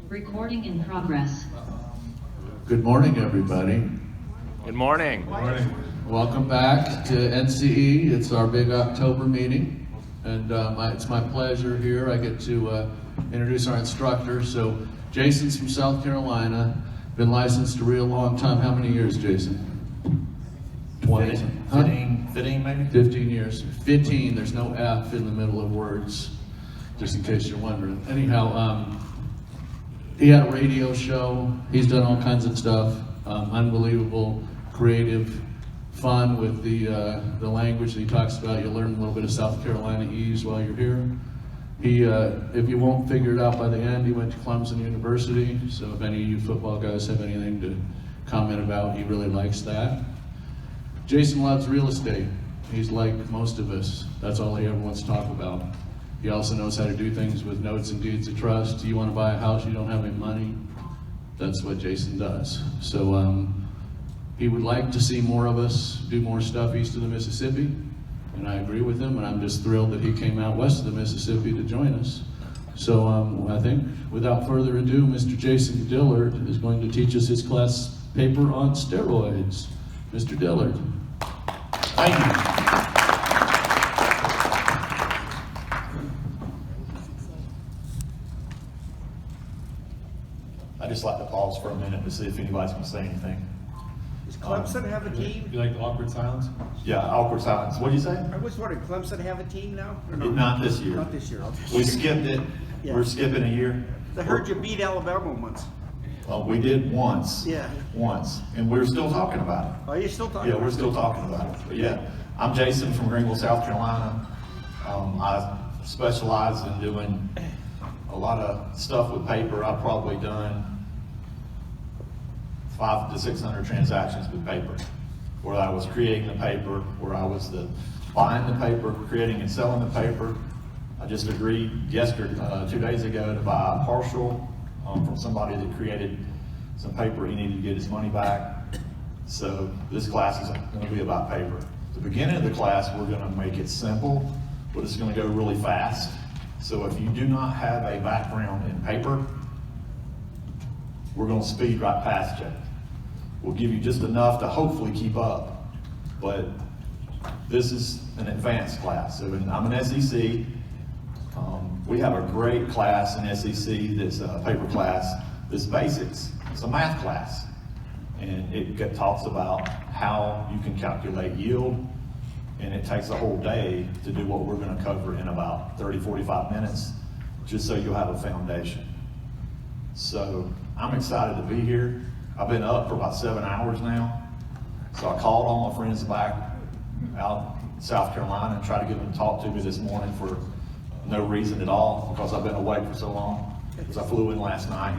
Recording in progress. Good morning, everybody. Good morning. Good morning. Welcome back to NCE. It's our big October meeting, and it's my pleasure here. I get to introduce our instructor. So, Jason's from South Carolina, been licensed a real long time. How many years, Jason? 20? 15 maybe? 15 years. 15, there's no F in the middle of words, just in case you're wondering. Anyhow, he had a radio show. He's done all kinds of stuff. Unbelievable, creative, fun with the language that he talks about. You'll learn a little bit of South Carolina-ese while you're here. He, if you won't figure it out by the end, he went to Clemson University. So if any of you football guys have anything to comment about, he really likes that. Jason loves real estate. He's like most of us. That's all he ever wants to talk about. He also knows how to do things with notes and deeds of trust. You want to buy a house, you don't have any money. That's what Jason does. So he would like to see more of us do more stuff east of the Mississippi, and I agree with him, and I'm just thrilled that he came out west of the Mississippi to join us. So I think without further ado, Mr. Jason Dillard is going to teach us his class paper on steroids. Mr. Dillard. Thank you. I just like to pause for a minute to see if anybody's going to say anything. Does Clemson have a team? You like the awkward silence? Yeah, awkward silence. What did you say? I was wondering, Clemson have a team now? Or no? Not this year. Not this year. Okay. We skipped it. Yeah. We're skipping a year. I heard you beat Alabama once. Well, we did once. Yeah. Once. And we're still talking about it. Are you still talking? Yeah, about we're it? still talking about it. But yeah, I'm Jason from Greenville, South Carolina. I specialize in doing a lot of stuff with paper. I've probably done 500 to 600 transactions with paper, where I was creating the paper, where I was buying the paper, creating and selling the paper. I just agreed 2 days ago to buy a partial from somebody that created some paper. He needed to get his money back. So this class is going to be about paper. At the beginning of the class, we're going to make it simple, but it's going to go really fast. So if you do not have a background in paper, we're going to speed right past you. We'll give you just enough to hopefully keep up, but this is an advanced class. So I'm an SEC. We have a great class in SEC that's a paper class. This basics. It's a math class, and it talks about how you can calculate yield, and it takes a whole day to do what we're going to cover in about 30, 45 minutes, just so you'll have a foundation. So I'm excited to be here. I've been up for about 7 hours now. So I called all my friends back out in South Carolina and tried to get them to talk to me this morning for no reason at all, because I've been awake for so long, because I flew in last night.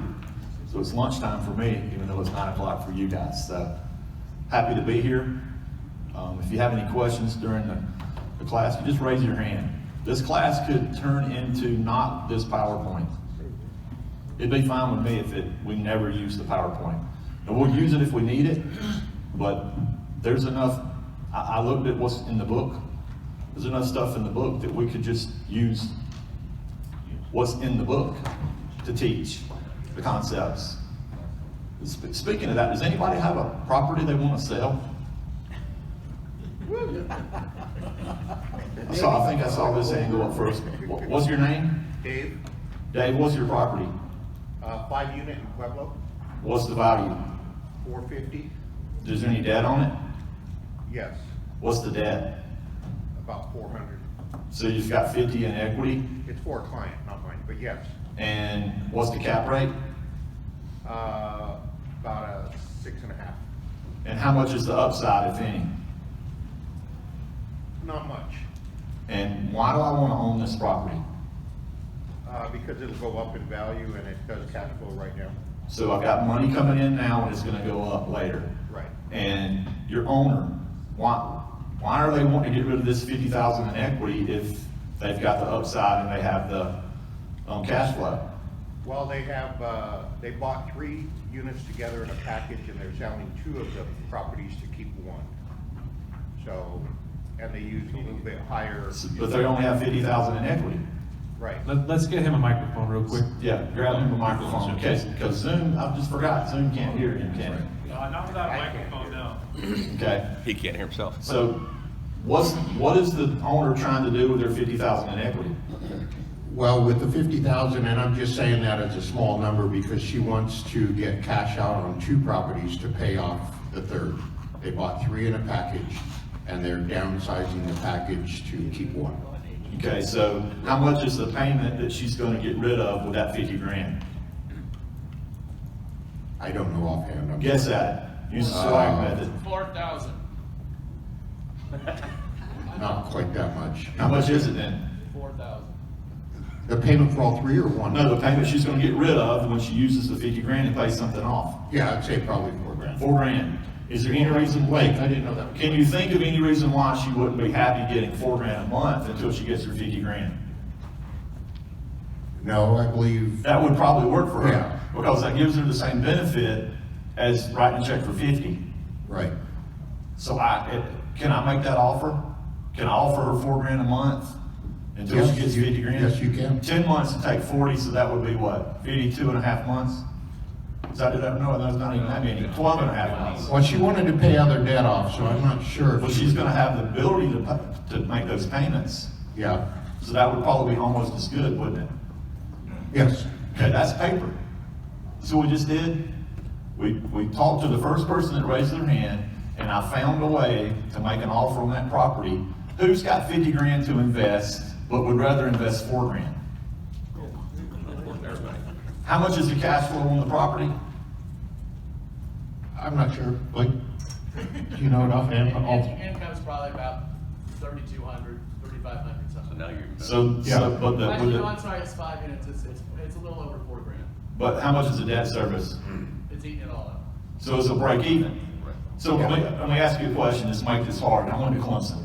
So it's lunchtime for me, even though it's 9 o'clock for you guys. So happy to be here. If you have any questions during the class, you just raise your hand. This class could turn into not this PowerPoint. It'd be fine with me if we never use the PowerPoint. And we'll use it if we need it, but there's enough. I looked at what's in the book. There's enough stuff in the book that we could just use what's in the book to teach the concepts. Speaking of that, does anybody have a property they want to sell? I think I saw this hand go up first. What's your name? Dave, Dave, what's your property? 5 unit in Pueblo, What's the value? 450. Is there any debt on it? Yes, What's the debt? about 400. So you've got 50 in equity, It's for a client, not mine, but yes. and what's the cap rate? About a 6.5. And how much is the upside, if any? Not much, And why do I want to own this property? because it'll go up in value and it does cash flow right now. So I've got money coming in now and it's going to go up later. Right. And your owner, why are they wanting to get rid of this 50,000 in equity if they've got the upside and they have the cash flow? Well, they bought 3 units together in a package and they're selling 2 of the properties to keep 1. So, and they used a little bit higher. But they only have 50,000 in equity. Right. Let's get him a microphone real quick. Yeah, grab him a microphone, because Zoom, I just forgot, Zoom can't hear him, can it? Not without a microphone, no. Okay, He can't hear himself. so what is the owner trying to do with their 50,000 in equity? Well, with the 50,000, and I'm just saying that as a small number because she wants to get cash out on 2 properties to pay off the third. They bought 3 in a package, and they're downsizing the package to keep 1. Okay, so how much is the payment that she's gonna get rid of with that 50 grand? I don't know offhand. I'm Guess at it, use the swag method. 4,000. Not quite that much. How much is it then? 4,000. The payment for all 3 or 1? No, the payment she's gonna get rid of when she uses the 50 grand and pays something off. Yeah, I'd say probably 4 grand. 4 grand. Is there any reason, Wait, I didn't know that. can you think of any reason why she wouldn't be happy getting 4 grand a month until she gets her 50 grand? No, I believe, That would probably work for her, Yeah. because that gives her the same benefit as writing a check for 50. right. So can I make that offer? Can I offer her 4 grand a month until Yes, she gets you- 50 grand? yes, you can. 10 months to take 40, so that would be what, 52 and a half months? Is that, no, that's not even that many, 12 and a half months. Well, she wanted to pay other debt off, so I'm not sure. if Well, she she's would- gonna have the ability to make those payments, Yeah, so that would probably be almost as good, wouldn't it? yes. Okay, that's paper. So we just did, we talked to the first person that raised their hand, and I found a way to make an offer on that property. Who's got 50 grand to invest, but would rather invest 4 grand? How much is the cash flow on the property? I'm not sure. Like, do you know it offhand? Income's probably about 3,200, 3,500 something. Now you're. But Actually, no, I'm sorry, it's 5 units, it's a little over 4 grand. but how much is the debt service? It's eating it all up. So it's a break even. So let me ask you a question, let's make this hard, I went to Clemson.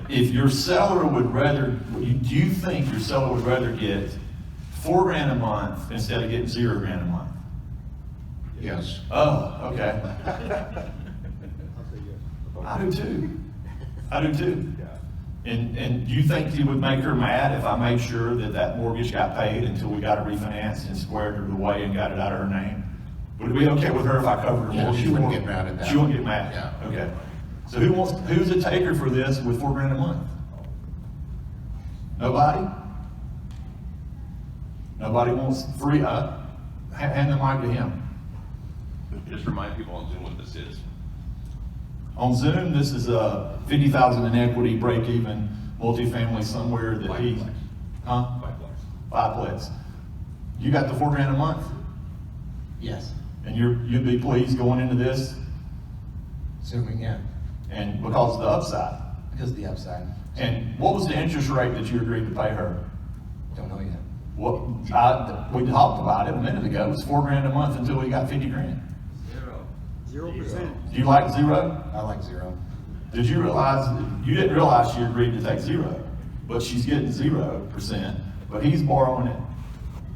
If your seller would rather, do you think your seller would rather get 4 grand a month instead of getting 0 grand a month? Yes. Oh, okay. I do too. I do too. And do you think it would make her mad if I made sure that that mortgage got paid until we got it refinanced and squared her away and got it out of her name? Would it be okay with her if I covered her Yeah, mortgage? she wouldn't for her? get mad at that. She wouldn't get mad? Yeah. Okay. So who's a taker for this with 4 grand a month? Nobody? Nobody wants free, hand the mic to him. Just remind people on Zoom what this is. On Zoom, this is a 50,000 in equity, break even, multifamily somewhere that he, Fiveplex. huh? Fiveplex. You got the 4 grand a month? Yes, And you'd be pleased going into this, assuming, yeah, and because of the upside. because of the upside. And what was the interest rate that you agreed to pay her? Don't know yet. We talked about it a minute ago, it was 4 grand a month until we got 50 grand. 0%. Do you like 0? I like 0. Did you realize, you didn't realize she agreed to take 0, but she's getting 0%, but he's borrowing it.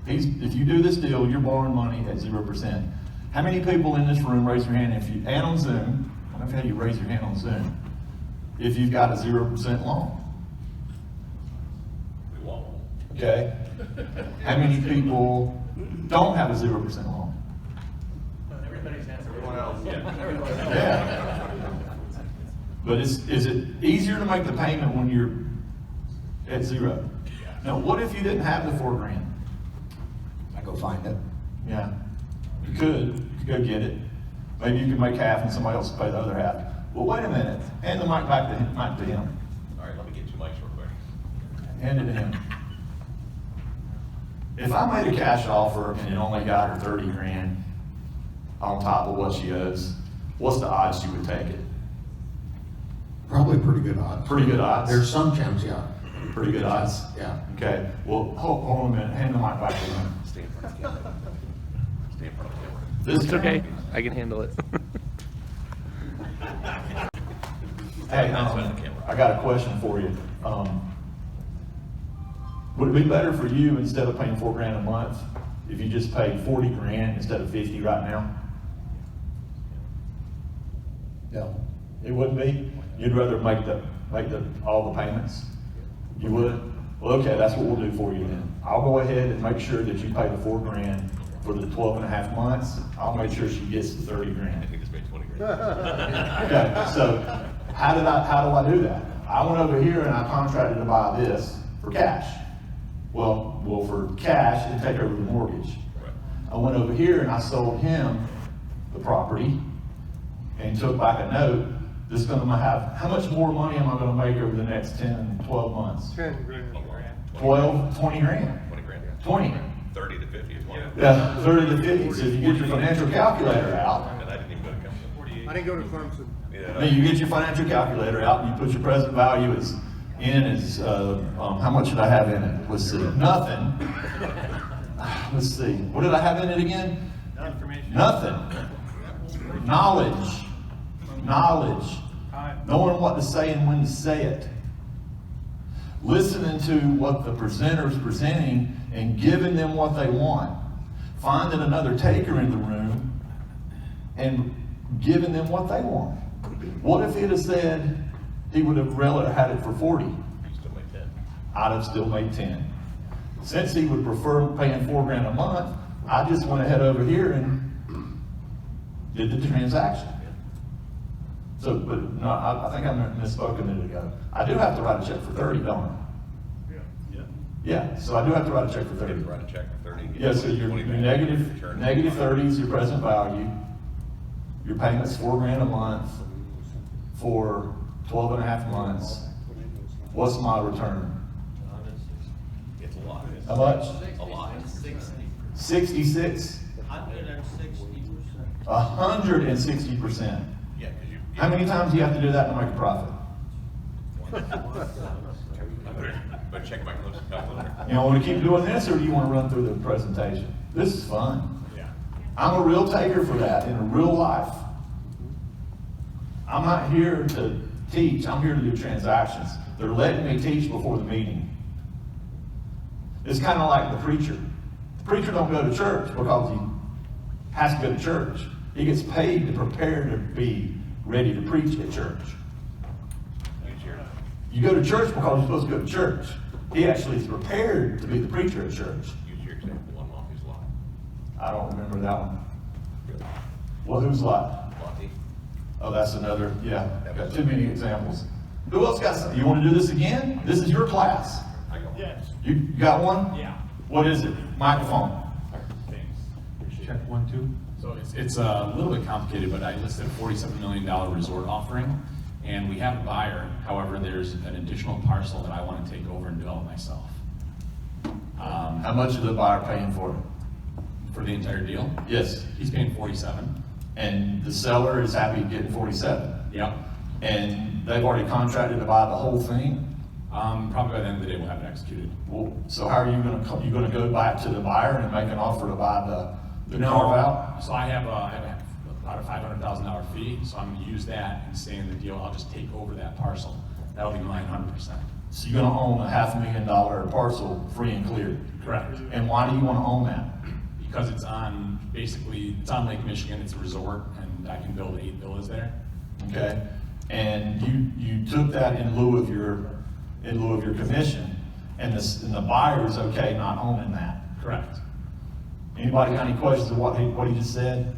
If you do this deal, you're borrowing money at 0%. How many people in this room raise your hand and on Zoom, I don't know how you raise your hand on Zoom, if you've got a 0% loan? We want one. Okay? How many people don't have a 0% loan? Everybody's hands are. Everyone else. Yeah. But is it easier to make the payment when you're at 0? Now, what if you didn't have the 4 grand? I go find it. Yeah, you could go get it. Maybe you could make half and somebody else will pay the other half. Well, wait a minute, hand the mic back to him, All right, let me get 2 mics real quick. hand it to him. If I made a cash offer and it only got her 30 grand on top of what she owes, what's the odds she would take it? Probably pretty good odds. Pretty good odds? There's some chance, yeah. Pretty good odds? Yeah. Okay, well, hold on a minute, hand the mic back to him. Stay in front of the camera. Stay in front of the camera. This It's okay. I can handle it. Hey, I got a question for you. Would it be better for you, instead of paying 4 grand a month, if you just paid 40 grand instead of 50 right now? No. It wouldn't be? You'd rather make all the payments? You would? Well, okay, that's what we'll do for you then. I'll go ahead and make sure that you pay the $4,000 for the 12 and a half months. I'll make sure she gets the 30 I grand. think it's made 20 grand. Okay, so how do I do that? I went over here and I contracted to buy this for cash. Well, for cash and take over the mortgage. Right. I went over here and I sold him the property and took back a note that's gonna have, how much more money am I gonna make over the next 10, 12 months? 10 grand. 12, 20 grand. 20 grand. 20. 30 to 50 is 20. Yeah, 30 to 50. So if you get your financial calculator out, And I didn't even go to company. I didn't go to Clemson. Yeah. then you get your financial calculator out and you put your present value as how much did I have in it? Let's see, nothing. Let's see, what did I have in it again? Nothing. Knowledge. Knowing what to say and when to say it. Listening to what the presenter's presenting and giving them what they want. Finding another taker in the room and giving them what they want. What if he'd have said he would have rather had it for 40? You still make 10. I'd have still made 10. Since he would prefer paying $4,000 a month, I just went ahead over here and did the transaction. So, but no, I think I misspoke a minute ago. I do have to write a check for 30, don't I? Yeah, so I do have to write a check for You 30. have to write a check for 30. Yeah, so your negative 30 is your present value. Your payment's $4,000 a month for 12 and a half months. What's my return? It's a lot. How much? A lot. 66? 160%. Yeah, because you. How many times do you have to do that to make a profit? But check my close calculator. You know, want to keep doing this, or do you want to run through the presentation? This is fun. Yeah. I'm a real taker for that in a real life. I'm not here to teach, I'm here to do transactions. They're letting me teach before the meeting. It's kind of like the preacher. The preacher don't go to church because he has to go to church. He gets paid to prepare to be ready to preach at church. You go to church because you're supposed to go to church. He actually is prepared to be the preacher at church. Use your example on Monty's lot. I don't remember that one. Well, whose lot? Monty. Oh, that's another, yeah, got too many examples. Who else got some? You want to do this again? This is your class. I got one. Yes. You got one? Yeah. What is it? Microphone. Thanks. Check 1, 2. So it's a little bit complicated, but I listed a $47 million resort offering, and we have a buyer. However, there's an additional parcel that I want to take over and develop myself. How much is the buyer paying for it? For the entire deal? Yes. He's paying 47. And the seller is happy getting 47. Yep. And they've already contracted to buy the whole thing? Probably by the end of the day, we'll have it executed. Well, so how are you gonna go back to the buyer and make an offer to buy the carve out? So I have about a $500,000 fee, so I'm gonna use that and stay in the deal. I'll just take over that parcel. That'll be mine 100%. So you're gonna own a $500,000 parcel free and clear? Correct. And why do you wanna own that? Because it's on Lake Michigan, it's a resort, and I can build 8 villas there. Okay? And you took that in lieu of your commission, and the buyer's okay not owning that? Correct. Anybody got any questions of what he just said?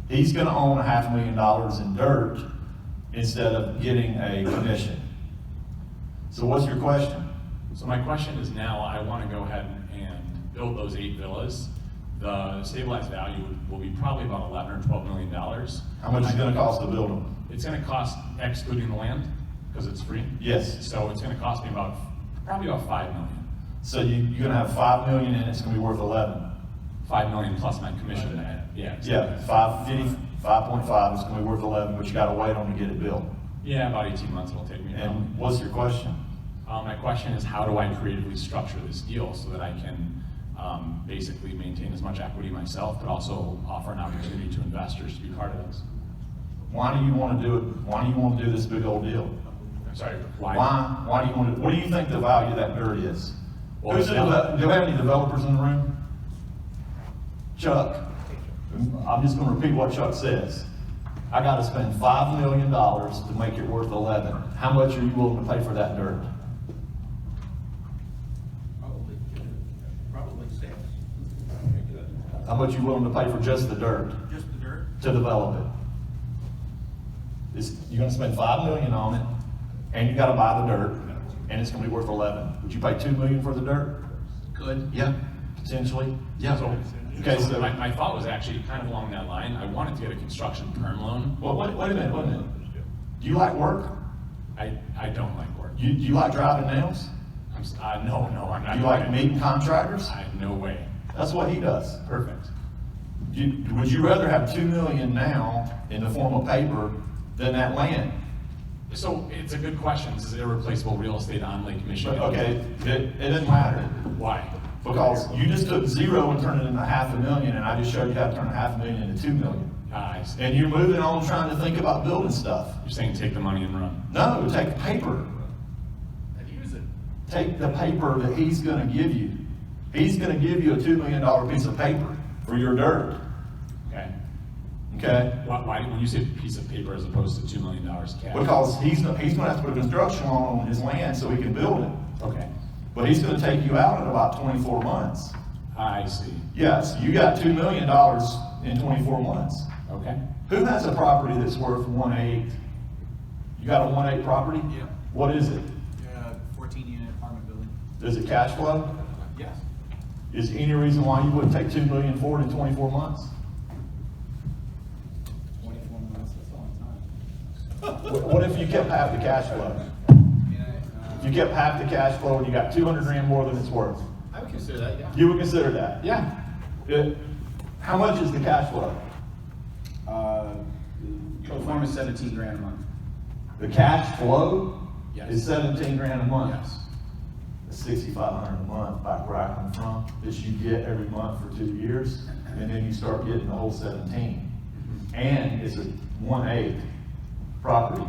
He's gonna own $500,000 in dirt instead of getting a commission. So what's your question? So my question is now, I want to go ahead and build those 8 villas. The stabilized value will be probably about $11 or $12 million. How much is it gonna cost to build them? It's going to cost, excluding the land, because it's free. Yes. So it's going to cost me probably about $5 million. So you're gonna have $5 million and it's gonna be worth 11. $5 million plus my commission. Yeah. Yeah, 5.5 is gonna be worth 11, but you gotta wait on to get it built. Yeah, about 18 months it'll take me. And what's your question? My question is, how do I creatively structure this deal so that I can basically maintain as much equity myself, but also offer an opportunity to investors to be part of this? Why do you wanna do it? Why do you wanna do this big old deal? I'm sorry, why? Why do you wanna, what do you think the value of that dirt is? Well, Do we have any developers in the room? Chuck, I'm just gonna repeat what Chuck says. I gotta spend $5 million to make it worth 11. How much are you willing to pay for that dirt? How much you willing to pay for just the dirt Just the dirt? to develop it? You're gonna spend $5 million on it, and you gotta buy the dirt, and it's gonna be worth 11. Would you pay $2 million for the dirt? Good. Yeah. Potentially? Yeah. Okay, so, My thought was actually kind of along that line. I wanted to get a construction perm loan. well, wait a minute. Do you like work? I don't like work. Do you like driving nails? No, I'm not. Do you like meeting contractors? No way. That's what he does. Perfect. Would you rather have $2 million now in the form of paper than that land? So it's a good question. This is irreplaceable real estate on Lake Michigan. Okay, it doesn't matter. Why? Because you just took 0 and turned it into $500,000, and I just showed you how to turn $500,000 into $2 million. I see. And you're moving on trying to think about building stuff. You're saying take the money and run. No, take the paper. And use it. Take the paper that he's gonna give you. He's gonna give you a $2 million piece of paper for your dirt, Okay. okay? Why, when you say piece of paper as opposed to $2 million cash? Because he's gonna have to put a construction loan on his land so he can build it. Okay. But he's gonna take you out in about 24 months. I see. Yes, you got $2 million in 24 months. Okay. Who has a property that's worth 1.8? You got a 1.8 property? Yeah. What is it? 14-unit apartment building. Does it cash flow? Yes. Is there any reason why you wouldn't take $2 million for it in 24 months? 24 months, that's a long time. What if you kept half the cash flow? If you kept half the cash flow and you got 200 grand more than it's worth, I would consider that, yeah. you would consider that? Yeah. How much is the cash flow? Pro forma is 17 grand a month. The cash flow Yes. is 17 grand a month. Yes. It's 6,500 a month back where I come from, that you get every month for 2 years, and then you start getting the whole 17. And it's a 1/8 property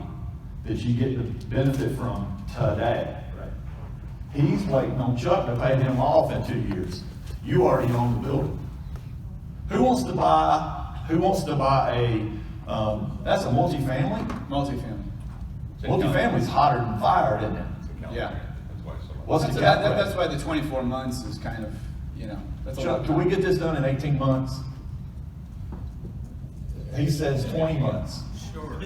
that you get the benefit from today. Right. He's waiting on Chuck to pay him off in 2 years. You already own the building. Who wants to buy a, that's a multifamily? Multifamily. Multifamily's hotter than fire, isn't it? Yeah. That's why so much. What's the So cap rate? that's why the 24 months is kind of, that's a Chuck, lot. can we get this done in 18 months? He says 20 months. Sure.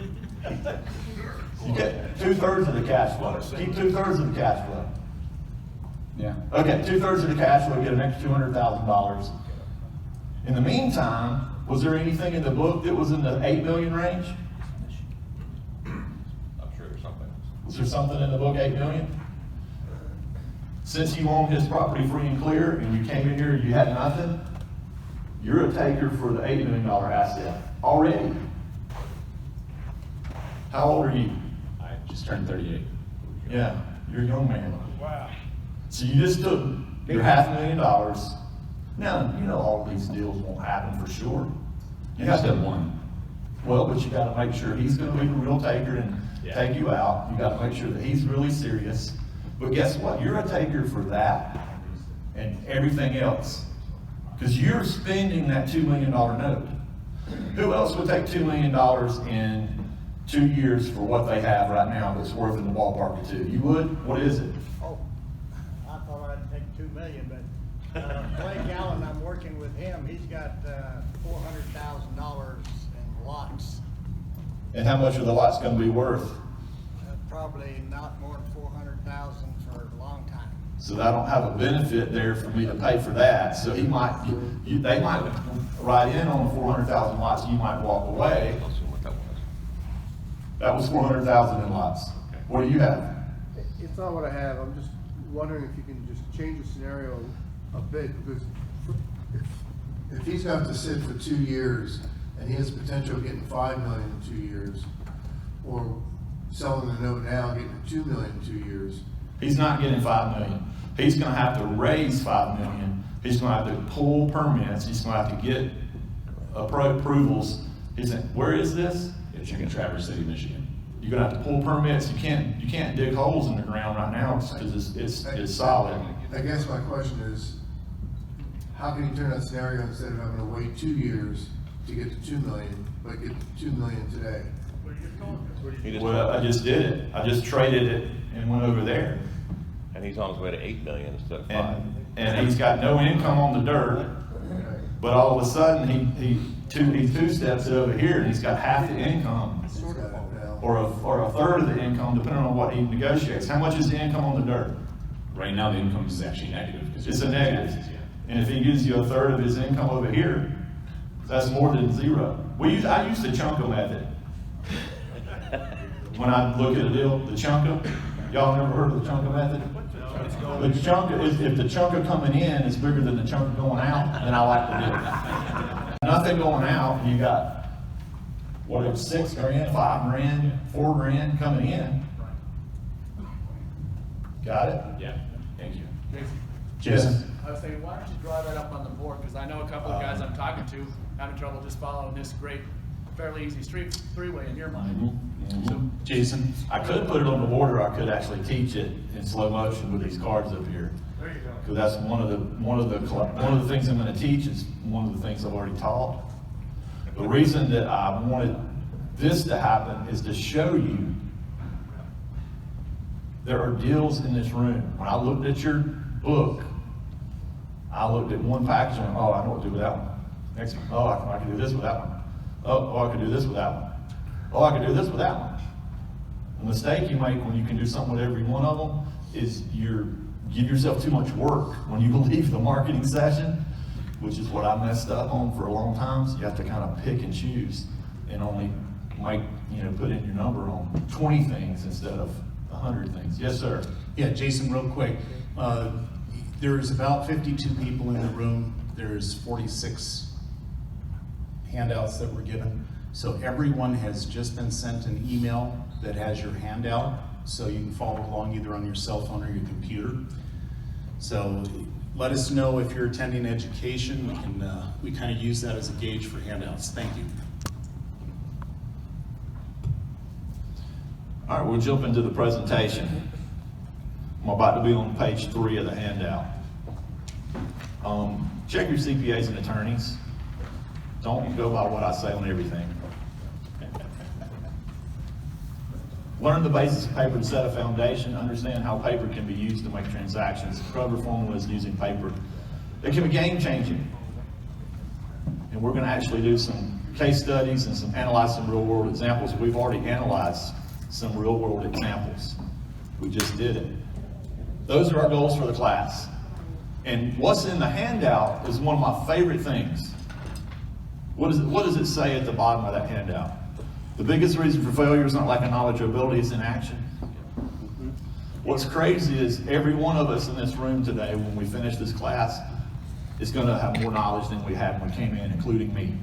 You get 2/3 of the cash flow. Keep 2/3 of the cash flow. Yeah. Okay, 2/3 of the cash flow, get an extra $200,000. In the meantime, was there anything in the book that was in the 8 million range? I'm sure there's something. Was there something in the book, 8 million? Since you own his property free and clear, and you came in here, you had nothing, you're a taker for the $8 million asset already. How old are you? I just turned 38. Yeah, you're a young man. Wow. So you just took your $500,000. Now, you know all these deals won't happen for sure. You have to, one. well, but you gotta make sure he's gonna be the real taker and take you out. You gotta make sure that he's really serious. But guess what? You're a taker for that and everything else. Because you're spending that $2 million note. Who else would take $2 million in 2 years for what they have right now that's worth in the ballpark of 2? You would? What is it? Oh, I thought I'd take 2 million, but Blake Allen, I'm working with him, he's got $400,000 in lots. And how much are the lots gonna be worth? Probably not more than 400,000 for a long time. So I don't have a benefit there for me to pay for that, so he might, they might write in on the 400,000 lots, you might walk away. Let's see what that was. That was 400,000 in lots. What do you have? It's not what I have, I'm just wondering if you can just change the scenario a bit, because if he's gonna have to sit for 2 years, and he has potential of getting 5 million in 2 years, or selling the note now, getting 2 million in 2 years. He's not getting 5 million. He's gonna have to raise 5 million. He's gonna have to pull permits. He's gonna have to get approvals. Where is this? It's in Traverse City, Michigan. You're gonna have to pull permits. You can't dig holes in the ground right now because it's solid. I guess my question is, how can you turn that scenario instead of having to wait 2 years to get to 2 million, but get to 2 million today? Well, I just did it. I just traded it and went over there. And he's on his way to 8 million instead of 5. And he's got no income on the dirt. But all of a sudden, he two steps it over here, and he's got half the income, or a third of the income, depending on what he negotiates. How much is the income on the dirt? Right now, the income is actually negative. It's a negative. And if he gives you a third of his income over here, that's more than zero. I use the chunka method. When I look at a deal, the chunka, y'all never heard of the chunka method? The chunka is, if the chunka coming in is bigger than the chunka going out, then I like the deal. Nothing going out, you got, whatever, 6 grand, 5 grand, 4 grand coming in. Got it? Yeah, thank you. Jason? I was thinking, why don't you draw that up on the board? Because I know a couple of guys I'm talking to having trouble just following this great, fairly easy three-way in your mind. So, Jason? I could put it on the board, or I could actually teach it in slow motion with these cards up here. there you go. Because that's one of the things I'm going to teach is one of the things I've already taught. The reason that I wanted this to happen is to show you there are deals in this room. When I looked at your book, I looked at one package and went, oh, I know what to do with that one. Next one, oh, I can do this with that one. Oh, I can do this with that one. Oh, I can do this with that one. The mistake you make when you can do something with every one of them is you give yourself too much work when you leave the marketing session, which is what I messed up on for a long time. So you have to kind of pick and choose and only put in your number on 20 things instead of 100 things. Yes, sir. Yeah, Jason, real quick. There's about 52 people in the room. There's 46 handouts that were given. So everyone has just been sent an email that has your handout, so you can follow along either on your cell phone or your computer. So let us know if you're attending education. We kind of use that as a gauge for handouts. Thank you. All right, we'll jump into the presentation. I'm about to be on page 3 of the handout. Check your CPAs and attorneys. Don't go by what I say on everything. Learn the basics of paper to set a foundation. Understand how paper can be used to make transactions. Cover formulas using paper. It can be game-changing. And we're going to actually do some case studies and analyze some real-world examples. We've already analyzed some real-world examples. We just did it. Those are our goals for the class. And what's in the handout is one of my favorite things. What does it say at the bottom of that handout? The biggest reason for failure is not lack of knowledge or ability, it's inaction. What's crazy is every one of us in this room today, when we finish this class, is going to have more knowledge than we had when we came in, including me.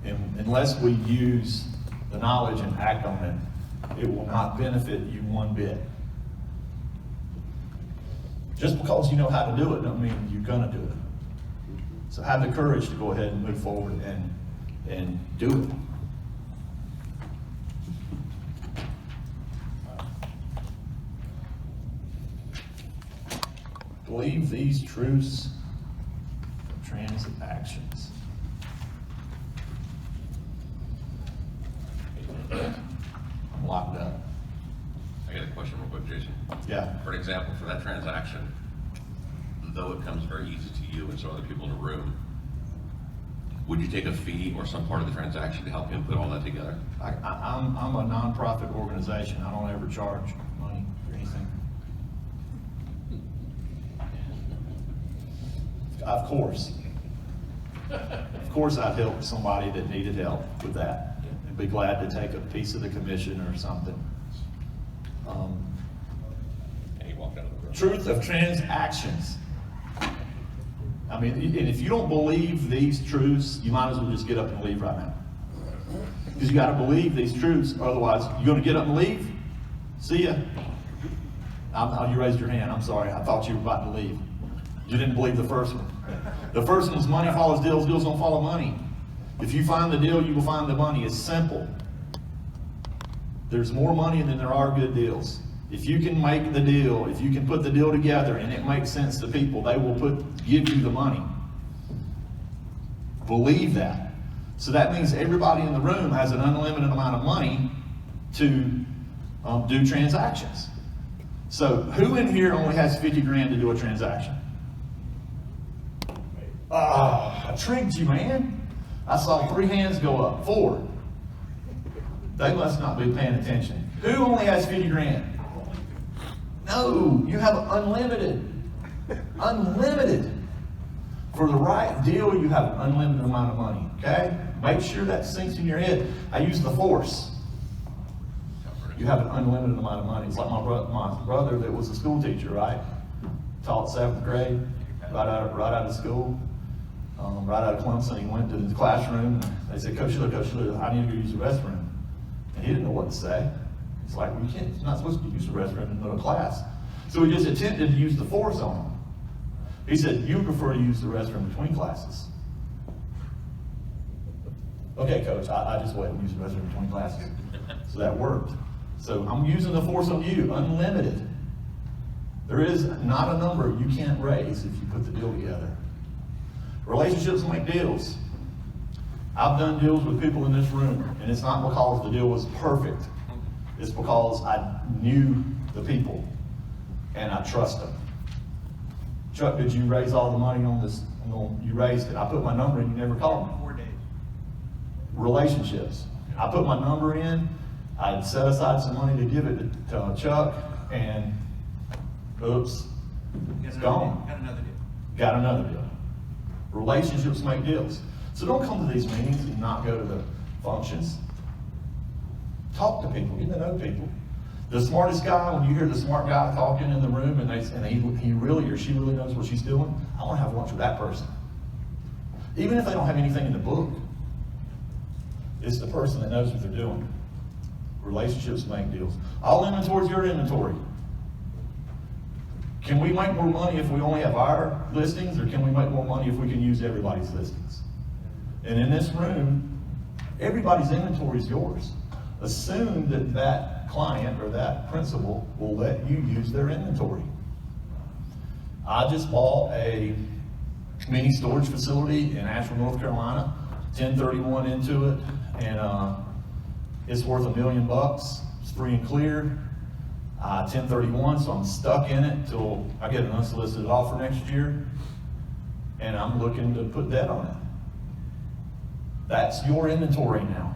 And unless we use the knowledge and act on it, it will not benefit you one bit. Just because you know how to do it doesn't mean you're going to do it. So have the courage to go ahead and move forward and do it. Believe these truths for transactions. I'm locked up. I got a question real quick, Jason. Yeah. For an example, for that transaction, though it comes very easy to you and some other people in the room, would you take a fee or some part of the transaction to help him put all that together? I'm a nonprofit organization. I don't ever charge money for anything. Of course. Of course I'd help somebody that needed help with that. I'd be glad to take a piece of the commission or something. And he walked out of the room. Truth of transactions. I mean, and if you don't believe these truths, you might as well just get up and leave right now. Because you got to believe these truths, otherwise you're going to get up and leave. See ya. You raised your hand. I'm sorry. I thought you were about to leave. You didn't believe the first one. The first one is money follows deals. Deals don't follow money. If you find the deal, you will find the money. It's simple. There's more money than there are good deals. If you can make the deal, if you can put the deal together and it makes sense to people, they will give you the money. Believe that. So that means everybody in the room has an unlimited amount of money to do transactions. So who in here only has 50 grand to do a transaction? I tricked you, man. I saw 3 hands go up, 4. They must not be paying attention. Who only has 50 grand? No, you have unlimited. Unlimited. For the right deal, you have an unlimited amount of money, okay? Make sure that sinks in your head. I use the force. You have an unlimited amount of money. It's like my brother that was a school teacher, right? Taught 7th grade, right out of school, right out of Clemson. He went to the classroom, and they said, Coach Dillard, I need to go use the restroom. And he didn't know what to say. It's like, well, you're not supposed to use the restroom in the middle of class. So he just attempted to use the force on him. He said, you prefer to use the restroom between classes. Okay, Coach, I just went and used the restroom between classes. So that worked. So I'm using the force on you, unlimited. There is not a number you can't raise if you put the deal together. Relationships make deals. I've done deals with people in this room, and it's not because the deal was perfect. It's because I knew the people, and I trust them. Chuck, did you raise all the money on this? You raised it. I put my number in, you never called me. 4 days. Relationships. I put my number in, I'd set aside some money to give it to Chuck, and oops, it's gone. Got another deal. Relationships make deals. So don't come to these meetings and not go to the functions. Talk to people, get to know people. The smartest guy, when you hear the smart guy talking in the room and he really or she really knows what she's doing, I want to have lunch with that person. Even if they don't have anything in the book, it's the person that knows what they're doing. Relationships make deals. All inventory is your inventory. Can we make more money if we only have our listings, or can we make more money if we can use everybody's listings? And in this room, everybody's inventory is yours. Assume that that client or that principal will let you use their inventory. I just bought a mini storage facility in Asheville, North Carolina, 1031 into it, and it's worth $1 million. It's free and clear. 1031, so I'm stuck in it till I get an unsolicited offer next year, and I'm looking to put debt on it. That's your inventory now.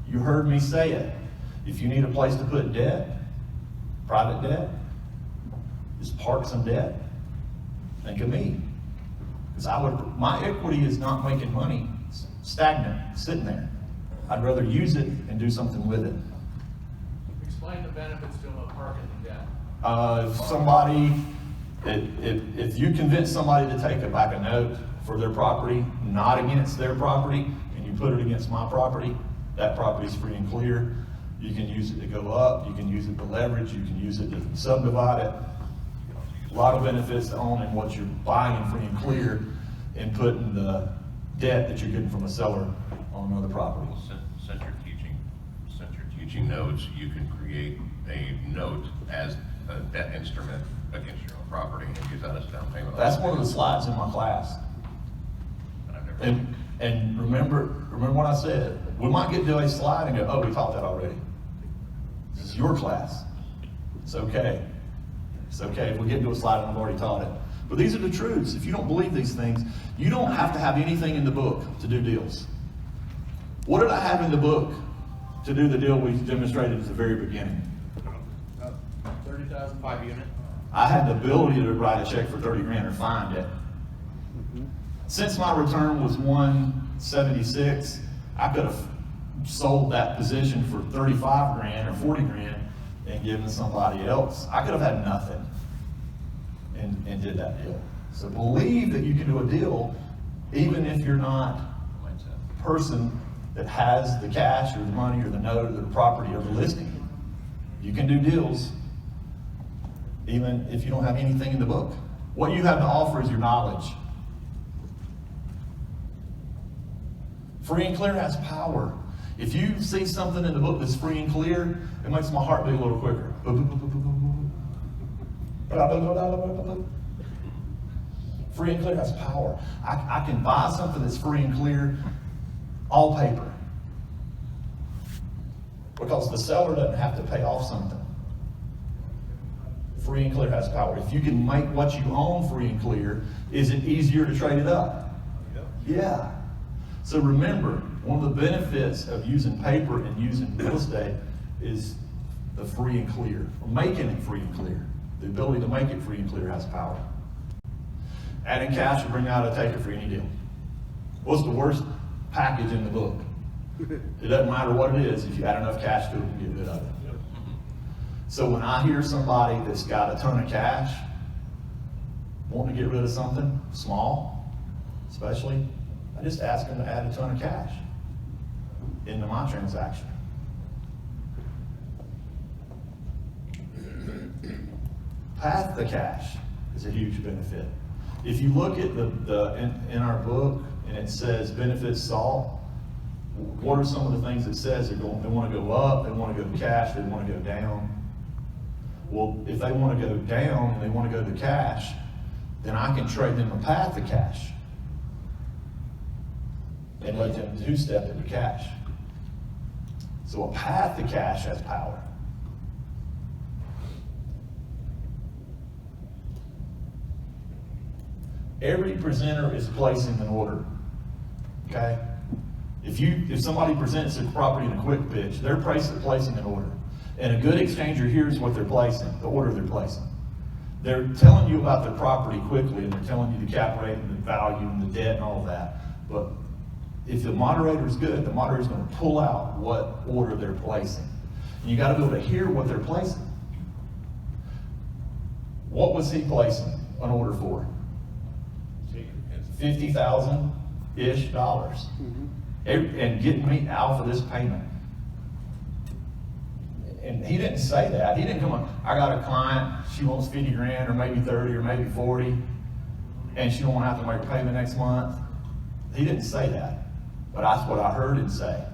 You heard me say it. If you need a place to put debt, private debt, just park some debt. Think of me. Because my equity is not making money. It's stagnant, sitting there. I'd rather use it and do something with it. Explain the benefits to them of parking the debt. If you convince somebody to take back a note for their property, not against their property, and you put it against my property, that property is free and clear. You can use it to go up, you can use it to leverage, you can use it to subdivide it. A lot of benefits to owning what you're buying free and clear and putting the debt that you're getting from a seller on another property. Since you're teaching notes, you can create a note as a debt instrument against your own property and use that as down payment. That's one of the slides in my class. And remember what I said. We might get to a slide and go, oh, we taught that already. This is your class. It's okay. It's okay if we get to a slide and I've already taught it. But these are the truths. If you don't believe these things, you don't have to have anything in the book to do deals. What did I have in the book to do the deal we demonstrated at the very beginning? 30,000 5 unit. I had the ability to write a check for 30 grand or find it. Since my return was 176, I could have sold that position for 35 grand or 40 grand and given somebody else. I could have had nothing and did that deal. So believe that you can do a deal even if you're not a person that has the cash or the money or the note or the property or the listing. You can do deals even if you don't have anything in the book. What you have to offer is your knowledge. Free and clear has power. If you see something in the book that's free and clear, it makes my heart beat a little quicker. Free and clear has power. I can buy something that's free and clear, all paper. Because the seller doesn't have to pay off something. Free and clear has power. If you can make what you own free and clear, is it easier to trade it up? Yeah. So remember, one of the benefits of using paper and using real estate is the free and clear, or making it free and clear. The ability to make it free and clear has power. Adding cash will bring out a taker for any deal. What's the worst package in the book? It doesn't matter what it is, if you add enough cash to it, you get rid of it. So when I hear somebody that's got a ton of cash, wanting to get rid of something small, especially, I just ask them to add a ton of cash into my transaction. Path to cash is a huge benefit. If you look at in our book and it says benefits sought, what are some of the things it says? They want to go up, they want to go to cash, they want to go down. Well, if they want to go down and they want to go to cash, then I can trade them a path to cash and let them two-step into cash. So a path to cash has power. Every presenter is placing an order, okay? If somebody presents a property in a quick pitch, they're placing an order. And a good exchanger hears what they're placing, the order they're placing. They're telling you about their property quickly, and they're telling you the cap rate and the value and the debt and all of that. But if the moderator's good, the moderator's going to pull out what order they're placing. And you got to be able to hear what they're placing. What was he placing an order for? $50,000-ish. And getting me out for this payment. And he didn't say that. He didn't come on, I got a client, she wants 50 grand or maybe 30 or maybe 40, and she don't have to make a payment next month. He didn't say that, but that's what I heard him say.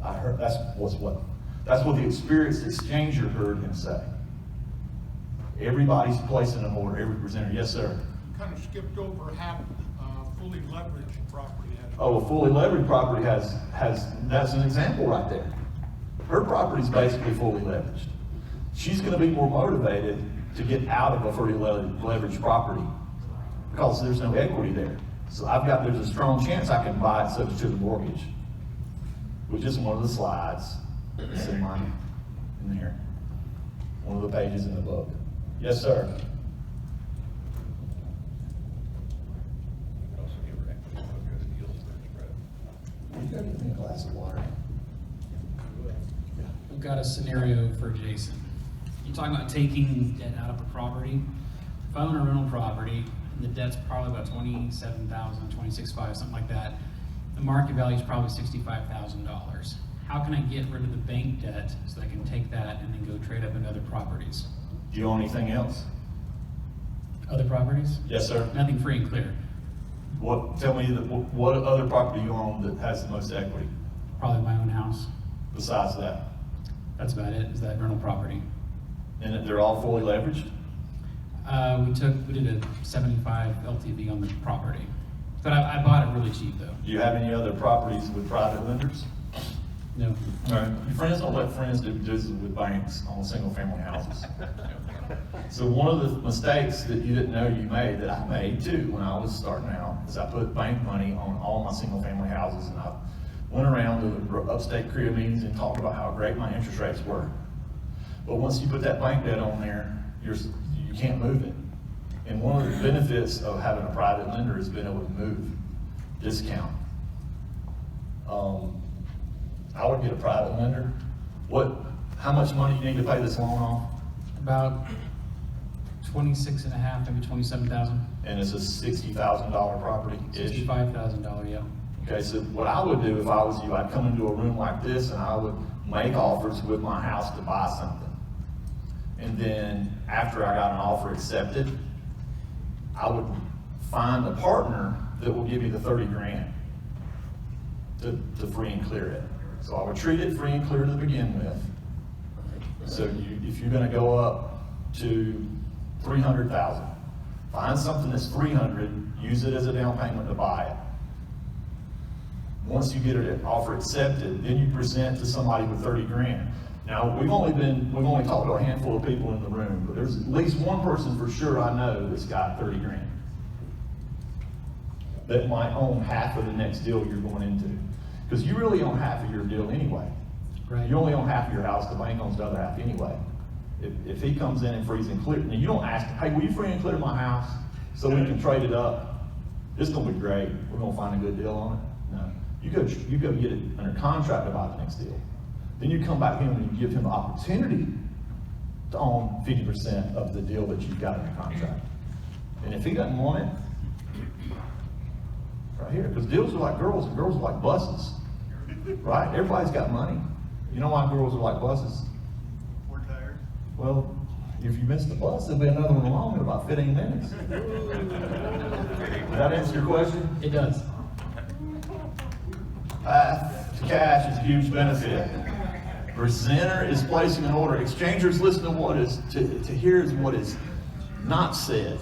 I heard that's what the experienced exchanger heard him say. Everybody's placing an order, every presenter. Yes, sir. Kind of skipped over half fully leveraged property. Oh, a fully leveraged property has that's an example right there. Her property's basically fully leveraged. She's going to be more motivated to get out of a fully leveraged property because there's no equity there. So there's a strong chance I can buy it subject to the mortgage, which is one of the slides. It's in there. One of the pages in the book. Yes, sir. You got anything, a glass of water? We've got a scenario for Jason. You're talking about taking debt out of a property. If I own a rental property, and the debt's probably about $27,000, $26,500, something like that. The market value is probably $65,000. How can I get rid of the bank debt so that I can take that and then go trade up into other properties? Do you own anything else? Other properties? Yes, sir. Nothing free and clear. Tell me what other property you own that has the most equity? Probably my own house. Besides that? That's about it, is that rental property. And they're all fully leveraged? We did a 75 LTV on the property. But I bought it really cheap though. Do you have any other properties with private lenders? No. All right. Your friends don't let friends do business with banks on single family houses. So one of the mistakes that you didn't know you made, that I made too when I was starting out, is I put bank money on all my single family houses, and I went around to the upstate CREA meetings and talked about how great my interest rates were. But once you put that bank debt on there, you can't move it. And one of the benefits of having a private lender is being able to move, discount. I would get a private lender. How much money do you need to pay this loan off? About 26 and a half, maybe 27,000. And it's a $60,000 property-ish? $65,000, yeah. Okay, so what I would do if I was you, I'd come into a room like this and I would make offers with my house to buy something. And then after I got an offer accepted, I would find a partner that will give me the 30 grand to free and clear it. So I would treat it free and clear to begin with. So if you're gonna go up to 300,000, find something that's 300, use it as a down payment to buy it. Once you get an offer accepted, then you present to somebody with 30 grand. Now, we've only talked to a handful of people in the room, but there's at least one person for sure I know that's got 30 grand. that might own half of the next deal you're going into. Because you really own half of your deal anyway. Right. You only own half of your house, the bank owns the other half anyway. If he comes in and frees and clear, and you don't ask, hey, will you free and clear my house so we can trade it up? It's gonna be great, we're gonna find a good deal on it. No, you go get it under contract to buy the next deal. Then you come back in and you give him the opportunity to own 50% of the deal that you've got under contract. And if he doesn't want it, right here, because deals are like girls and girls are like buses, right? Everybody's got money. You know why girls are like buses? We're tired. Well, if you miss the bus, there'll be another one along in about 15 minutes. Does that answer your question? It does. Path to cash is a huge benefit. Presenter is placing an order. Exchangers listen to what is to hear is what is not said.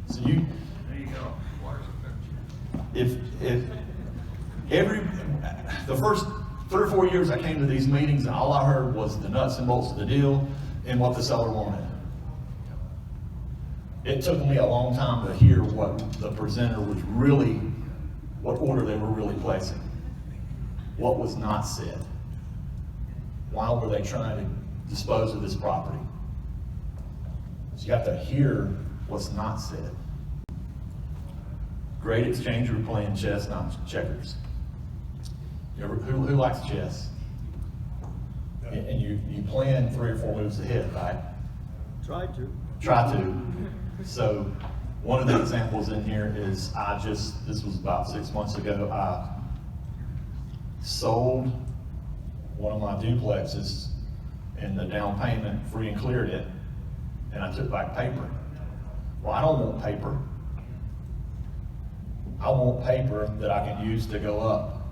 So you, There you go. if the first 3 or 4 years I came to these meetings and all I heard was the nuts and bolts of the deal and what the seller wanted. It took me a long time to hear what the presenter was really, what order they were really placing. What was not said. Why were they trying to dispose of this property? So you have to hear what's not said. Great exchanger playing chess, not checkers. Who likes chess? And you plan 3 or 4 moves ahead, right? Try to. Try to. So one of the examples in here is this was about 6 months ago, I sold one of my duplexes and the down payment free and cleared it, and I took back paper. Well, I don't want paper. I want paper that I can use to go up.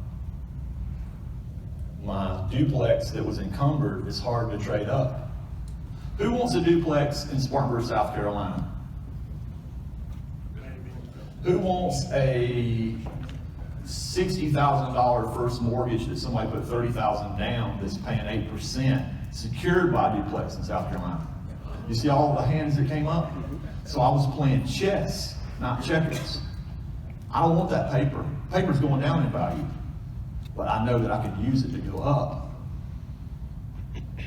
My duplex that was encumbered is hard to trade up. Who wants a duplex in Spartanburg, South Carolina? Who wants a $60,000 first mortgage that somebody put $30,000 down that's paying 8% secured by a duplex in South Carolina? You see all the hands that came up? So I was playing chess, not checkers. I don't want that paper. Paper's going down in value, but I know that I could use it to go up.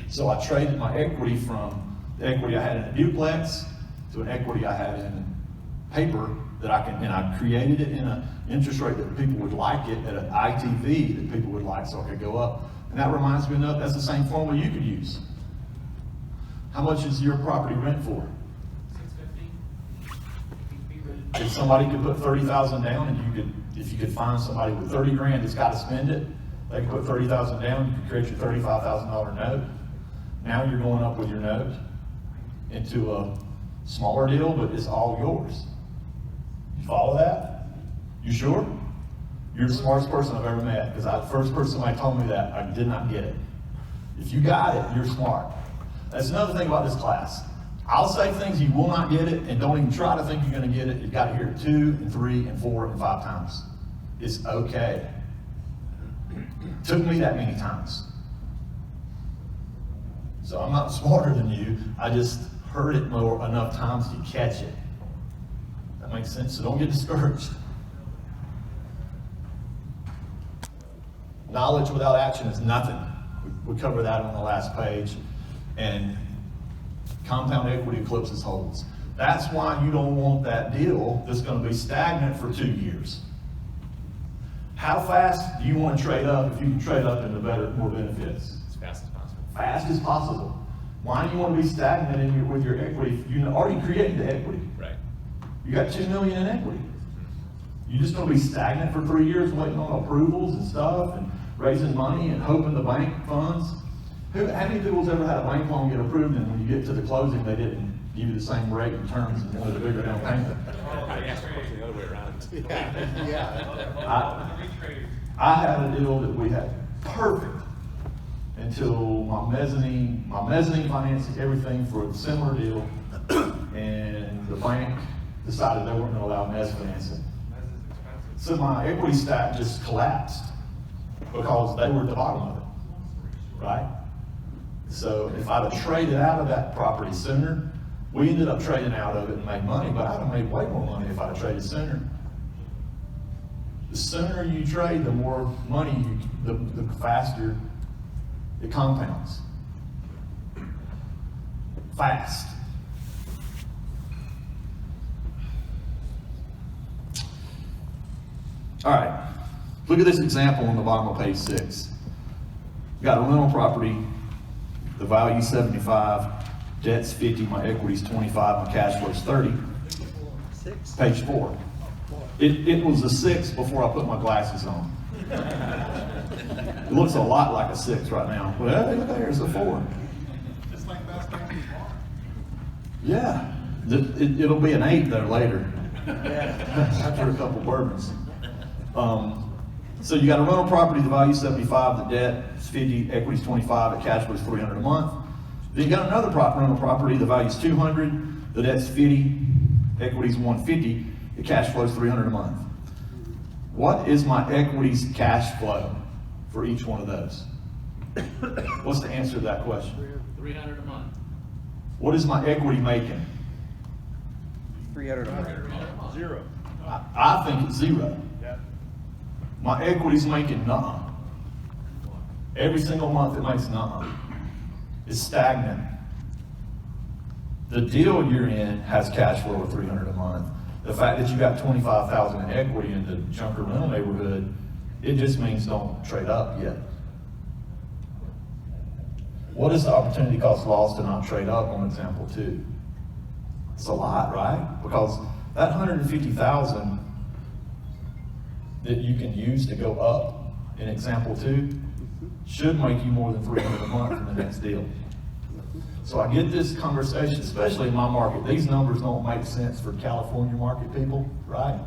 So I traded my equity from the equity I had in a duplex to an equity I had in paper that and I created it in an interest rate that people would like it, at an ITV that people would like, so I could go up. And that reminds me of, that's the same formula you could use. How much is your property rent for? $650. If somebody could put $30,000 down, and if you could find somebody with 30 grand that's got to spend it, they could put $30,000 down, you could create your $35,000 note. Now you're going up with your note into a smaller deal, but it's all yours. You follow that? You sure? You're the smartest person I've ever met, because the first person somebody told me that, I did not get it. If you got it, you're smart. That's another thing about this class. I'll say things you will not get it, and don't even try to think you're going to get it. You've got to hear it 2 and 3 and 4 and 5 times. It's okay. Took me that many times. So I'm not smarter than you. I just heard it enough times to catch it. That makes sense. So don't get discouraged. Knowledge without action is nothing. We covered that on the last page. And compound equity eclipses holds. That's why you don't want that deal that's going to be stagnant for 2 years. How fast do you want to trade up if you can trade up into more benefits? As fast as possible. Fast as possible. Why do you want to be stagnant with your equity? You already created the equity. Right. You got $2 million in equity. You're just going to be stagnant for 3 years waiting on approvals and stuff and raising money and hoping the bank funds. How many people's ever had a bank loan get approved and when you get to the closing they didn't give you the same rate and terms and wanted a bigger down payment? The other way around. I had a deal that we had perfect until my mezzanine financing everything for a similar deal, and the bank decided they weren't going to allow mezz financing. So my equity stack just collapsed because they were at the bottom of it, right? So if I'd have traded out of that property sooner, we ended up trading out of it and made money, but I'd have made way more money if I'd have traded sooner. The sooner you trade, the more money the faster it compounds. Fast. All right, look at this example on the bottom of page 6. Got a rental property, the value 75, debt's 50, my equity's 25, my cash flow's 30. Page 4. It was a 6 before I put my glasses on. It looks a lot like a 6 right now. Well, there's a 4. It's like that's bar. Yeah, it'll be an 8 there later. After a couple bourbons. So you got a rental property, the value 75, the debt is 50, equity's 25, the cash flow is 300 a month. Then you got another rental property, the value is 200, the debt's 50, equity's 150, the cash flow is 300 a month. What is my equity's cash flow for each one of those? What's the answer to that question? 300 a month. What is my equity making? 300 a month. Zero. I think it's 0. My equity's making nothing. Every single month it makes nothing. It's stagnant. The deal you're in has cash flow of 300 a month. The fact that you got 25,000 in equity in the junker rental neighborhood, it just means don't trade up yet. What is the opportunity cost loss to not trade up on example 2? It's a lot, right? Because that 150,000 that you can use to go up in example 2 should make you more than 300 a month in the next deal. So I get this conversation, especially in my market. These numbers don't make sense for California market people, right?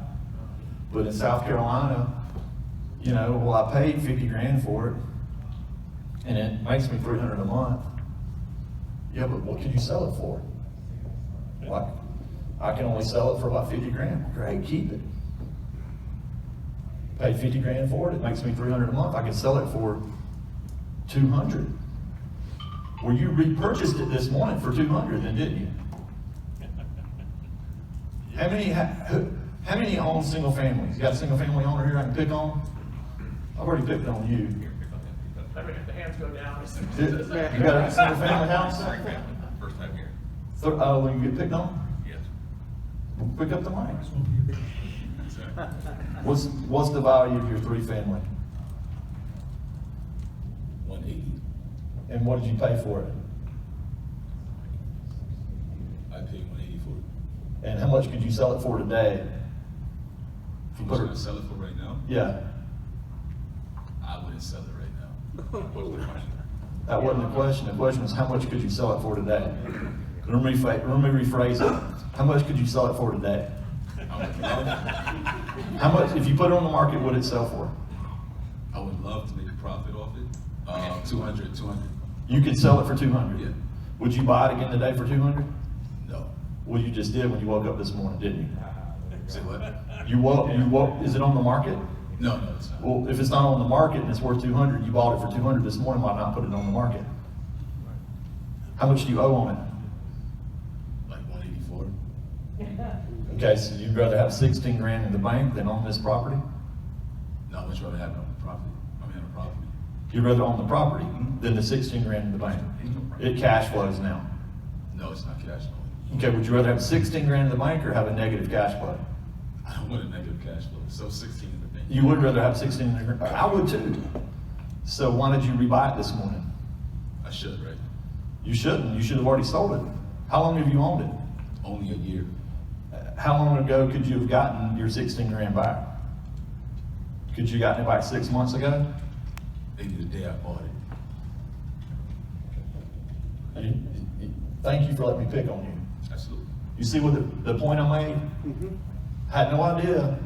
But in South Carolina, you know, well, I paid 50 grand for it, and it makes me 300 a month. Yeah, but what can you sell it for? Like, I can only sell it for about 50 grand. Great, keep it. Paid 50 grand for it, it makes me 300 a month. I can sell it for 200. Well, you repurchased it this morning for 200 then, didn't you? How many own single families? You got a single family owner here I can pick on? I've already picked on you. The hands go down. You got a single family house? First time here. Oh, when you get picked on? Yes. Well, pick up the mic. What's the value of your 3-family? 180. And what did you pay for it? I paid 180 for it. And how much could you sell it for today? How much can I sell it for right now? Yeah. I wouldn't sell it right now. What was the question? That wasn't the question. The question was how much could you sell it for today? Let me rephrase it. How much could you sell it for today? How much, if you put it on the market, would it sell for? I would love to make a profit off it. 200. You could sell it for 200? Yeah. Would you buy it again today for 200? No. Well, you just did when you woke up this morning, didn't you? Say what? You woke, is it on the market? No, it's not. Well, if it's not on the market and it's worth 200, you bought it for 200 this morning, why not put it on the market? How much do you owe on it? Like 184. Okay, so you'd rather have 16 grand in the bank than own this property? No, I'd much rather have it on the property. I mean, on the property. You'd rather own the property than the 16 grand in the bank? It cash flows now. No, it's not cash flow. Okay, would you rather have 16 grand in the bank or have a negative cash flow? I don't want a negative cash flow. So 16 in the bank. You would rather have 16 in the bank? I would too. So why did you rebuy it this morning? I should, right? You shouldn't. You should have already sold it. How long have you owned it? Only a year. How long ago could you have gotten your 16 grand back? Could you have gotten it back 6 months ago? Maybe the day I bought it. Thank you for letting me pick on you. Absolutely. You see what the point I made? Had no idea.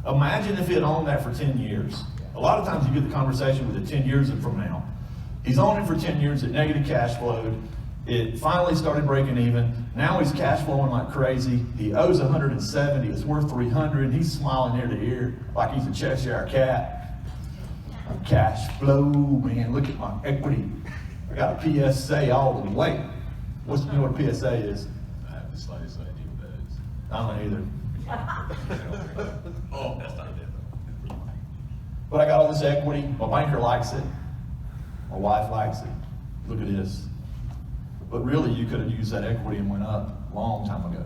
Imagine if he had owned that for 10 years. A lot of times you get the conversation with it 10 years from now. He's owned it for 10 years, it negative cash flowed. It finally started breaking even. Now he's cash flowing like crazy. He owes 170, it's worth 300, and he's smiling ear to ear like he's a Cheshire cat. Cash flow, man, look at my equity. I got a PSA all the way. You know what a PSA is? I have the slightest idea what that is. I don't know either. Oh, that's not it. But I got all this equity, my banker likes it, my wife likes it. Look at this. But really, you could have used that equity and went up a long time ago.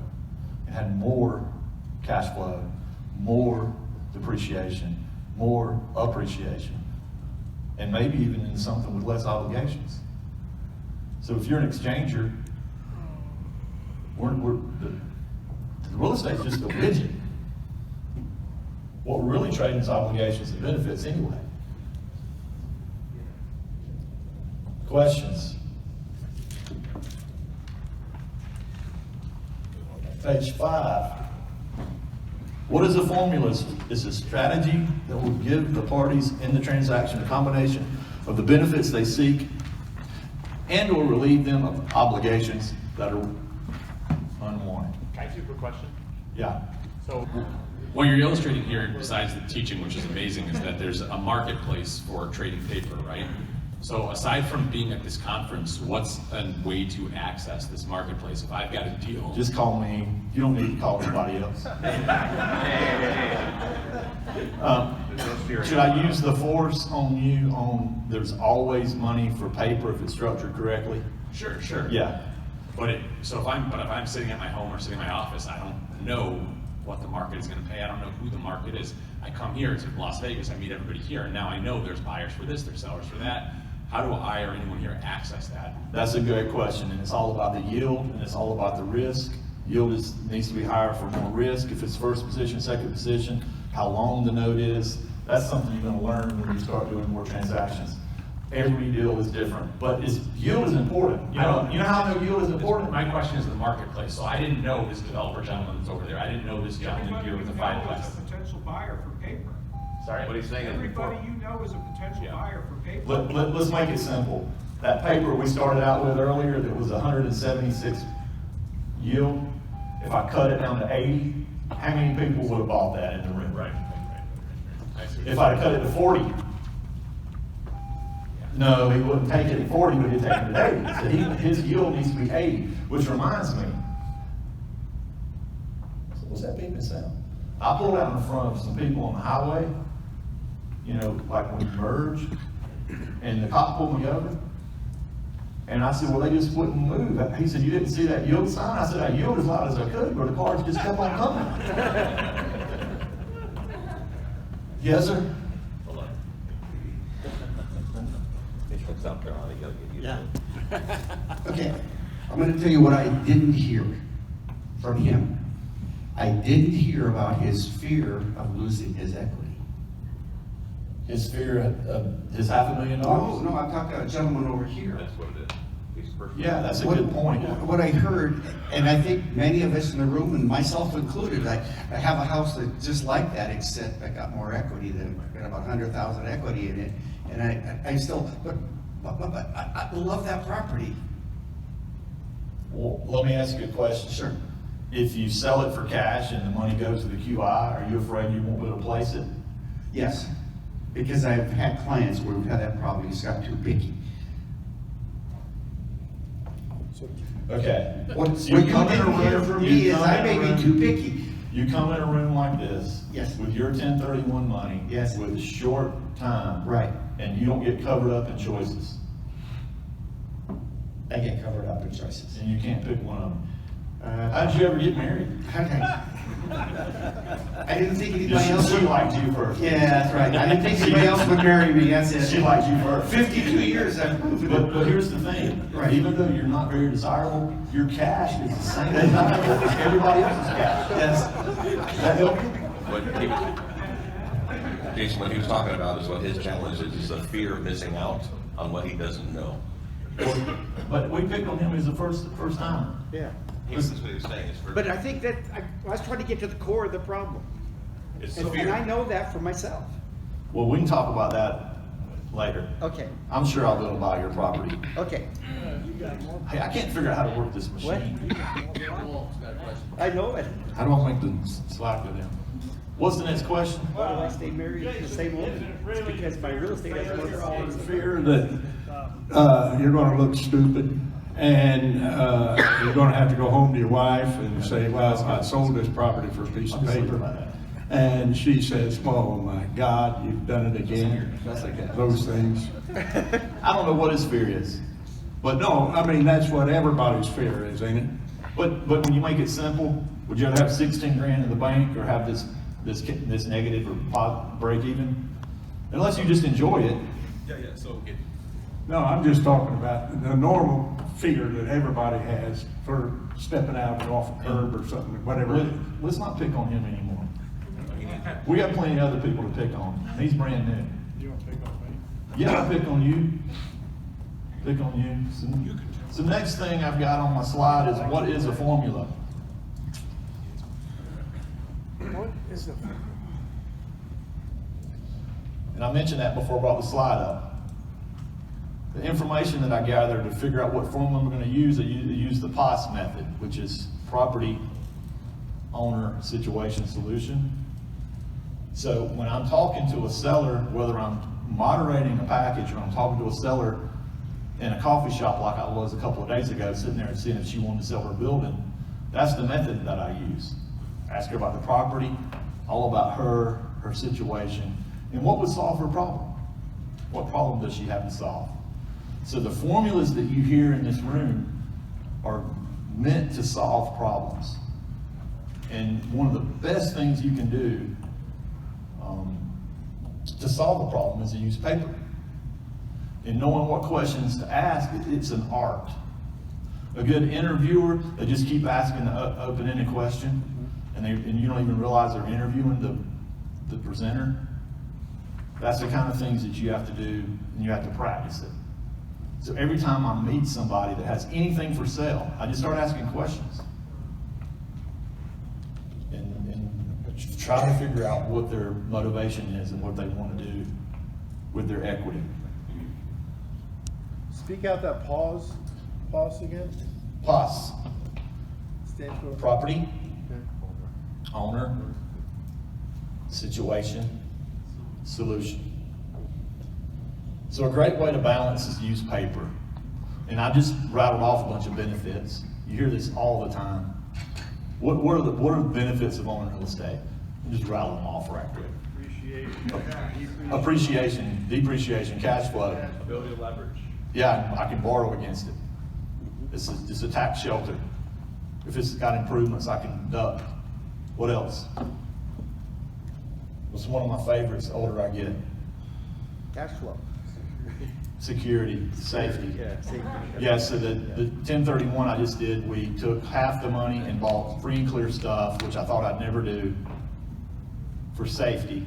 It had more cash flow, more depreciation, more appreciation, and maybe even in something with less obligations. So if you're an exchanger, the real estate's just a widget. What we're really trading is obligations and benefits anyway. Questions? Page 5. What is the formula? It's a strategy that will give the parties in the transaction a combination of the benefits they seek and or relieve them of obligations that are unwanted. Can I ask you a quick question? Yeah. So, What you're illustrating here, besides the teaching, which is amazing, is that there's a marketplace for trading paper, right? So aside from being at this conference, what's a way to access this marketplace? If I've got a deal. Just call me. You don't need to call anybody else. Should I use the force on you on there's always money for paper if it's structured correctly? Sure, sure. Yeah. But if I'm sitting at my home or sitting in my office, I don't know what the market is going to pay. I don't know who the market is. I come here to Las Vegas, I meet everybody here, and now I know there's buyers for this, there's sellers for that. How do I or anyone here access that? That's a great question, and it's all about the yield, and it's all about the risk. Yield needs to be higher for more risk. If it's first position, second position, how long the note is, that's something you're going to learn when you start doing more transactions. Every deal is different, but yield is important. You know how I know yield is important? My question is the marketplace. So I didn't know this developer gentleman that's over there. I didn't know this gentleman here with the Everybody you know fiveplex. is a potential buyer for paper. Sorry? What he's saying is Everybody you know is a potential buyer for paper. Let's make it simple. That paper we started out with earlier that was 176 yield, if I cut it down to 80, how many people would have bought that in the room? Right. If I cut it to 40, no, he wouldn't take it at 40, but he'd take it at 80. So his yield needs to be 80, which reminds me. So what's that beeping sound? I pulled out in front of some people on the highway, you know, like when we merge, and the cop pulled me over. And I said, well, they just wouldn't move. He said, you didn't see that yield sign? I said, I yielded as loud as I could, but the cars just kept on coming. Yes, sir? Hold on. He's from South Carolina, you gotta get used to it. Okay, I'm gonna tell you what I didn't hear from him. I didn't hear about his fear of losing his equity. His fear of his $500,000? No, I'm talking about a gentleman over here. That's what it is. He's perfect. Yeah, that's a good point. What I heard, and I think many of us in the room, and myself included, I have a house that's just like that, except I got more equity than, I got about 100,000 equity in it, and I still, but I love that property. Well, let me ask you a question. Sure. If you sell it for cash and the money goes to the QI, are you afraid you won't be able to place it? Yes, because I've had clients where we've had that problem, it's got too picky. Okay. What So you didn't hear from me is I may be too picky. You come in a room like this. Yes. With your 1031 money. Yes. With short time. Right. And you don't get covered up in choices. I get covered up in choices. And you can't pick one of them. How did you ever get married? I didn't think anybody else She would. liked you first. Yeah, that's right. I didn't think anybody else would marry me, that's it. She liked you first. 52 years I've proven it. But here's the thing. Right. Even though you're not very desirable, your cash is the same as everybody else's cash. Yes. Does that help you? What he was, Jason, what he was talking about is what his challenge is the fear of missing out on what he doesn't know. But we picked on him as the first time. Yeah. That's what he was saying. It's for, But I think that, I was trying to get to the core of the problem. it's the And fear. I know that for myself. Well, we can talk about that later. Okay, I'm sure I'll be able to buy your property. okay. Hey, I can't figure out how to work this machine. I know it. How do I make the slide go down? What's the next question? Why do I stay married to the same woman? It's because my real estate has more problems. Fear that you're going to look stupid, and you're going to have to go home to your wife and say, well, I sold this property for a piece of paper. And she says, oh my God, you've done it again. That's okay. Those things. I don't know what his fear is. But No, I mean, that's what everybody's fear is, ain't it? But when you make it simple, would you rather have 16 grand in the bank or have this negative or break even? Unless you just enjoy it. Yeah, so No, I'm just talking about the normal fear that everybody has for stepping out off a curb or something, whatever. Let's not pick on him anymore. We got plenty of other people to pick on. He's brand new. You don't pick on me? Yeah, I pick on you. Pick on you. So next thing I've got on my slide is what is a formula? What is the? And I mentioned that before I brought the slide up. The information that I gathered to figure out what formula we're going to use, I use the POS method, which is property owner situation solution. So when I'm talking to a seller, whether I'm moderating a package or I'm talking to a seller in a coffee shop like I was a couple of days ago, sitting there and seeing if she wanted to sell her building, that's the method that I use. Ask her about the property, all about her situation, and what would solve her problem. What problem does she have to solve? So the formulas that you hear in this room are meant to solve problems. And one of the best things you can do to solve a problem is to use paper. And knowing what questions to ask, it's an art. A good interviewer, they just keep asking the open-ended question, and you don't even realize they're interviewing the presenter. That's the kind of things that you have to do, and you have to practice it. So every time I meet somebody that has anything for sale, I just start asking questions. And try to figure out what their motivation is and what they want to do with their equity. Speak out that pause again. POS, Stands for property, Okay. owner, situation, solution. So a great way to balance is to use paper. And I just rattled off a bunch of benefits. You hear this all the time. What are the benefits of owning real estate? I'm just rattle them off right quick. Appreciation, depreciation, cash flow. Ability to leverage. Yeah, I can borrow against it. It's a tax shelter. If it's got improvements, I can deduct. What else? What's one of my favorites the older I get? Cash flow. Security, safety. Yeah, safety. Yeah, so the 1031 I just did, we took half the money and bought free and clear stuff, which I thought I'd never do, for safety.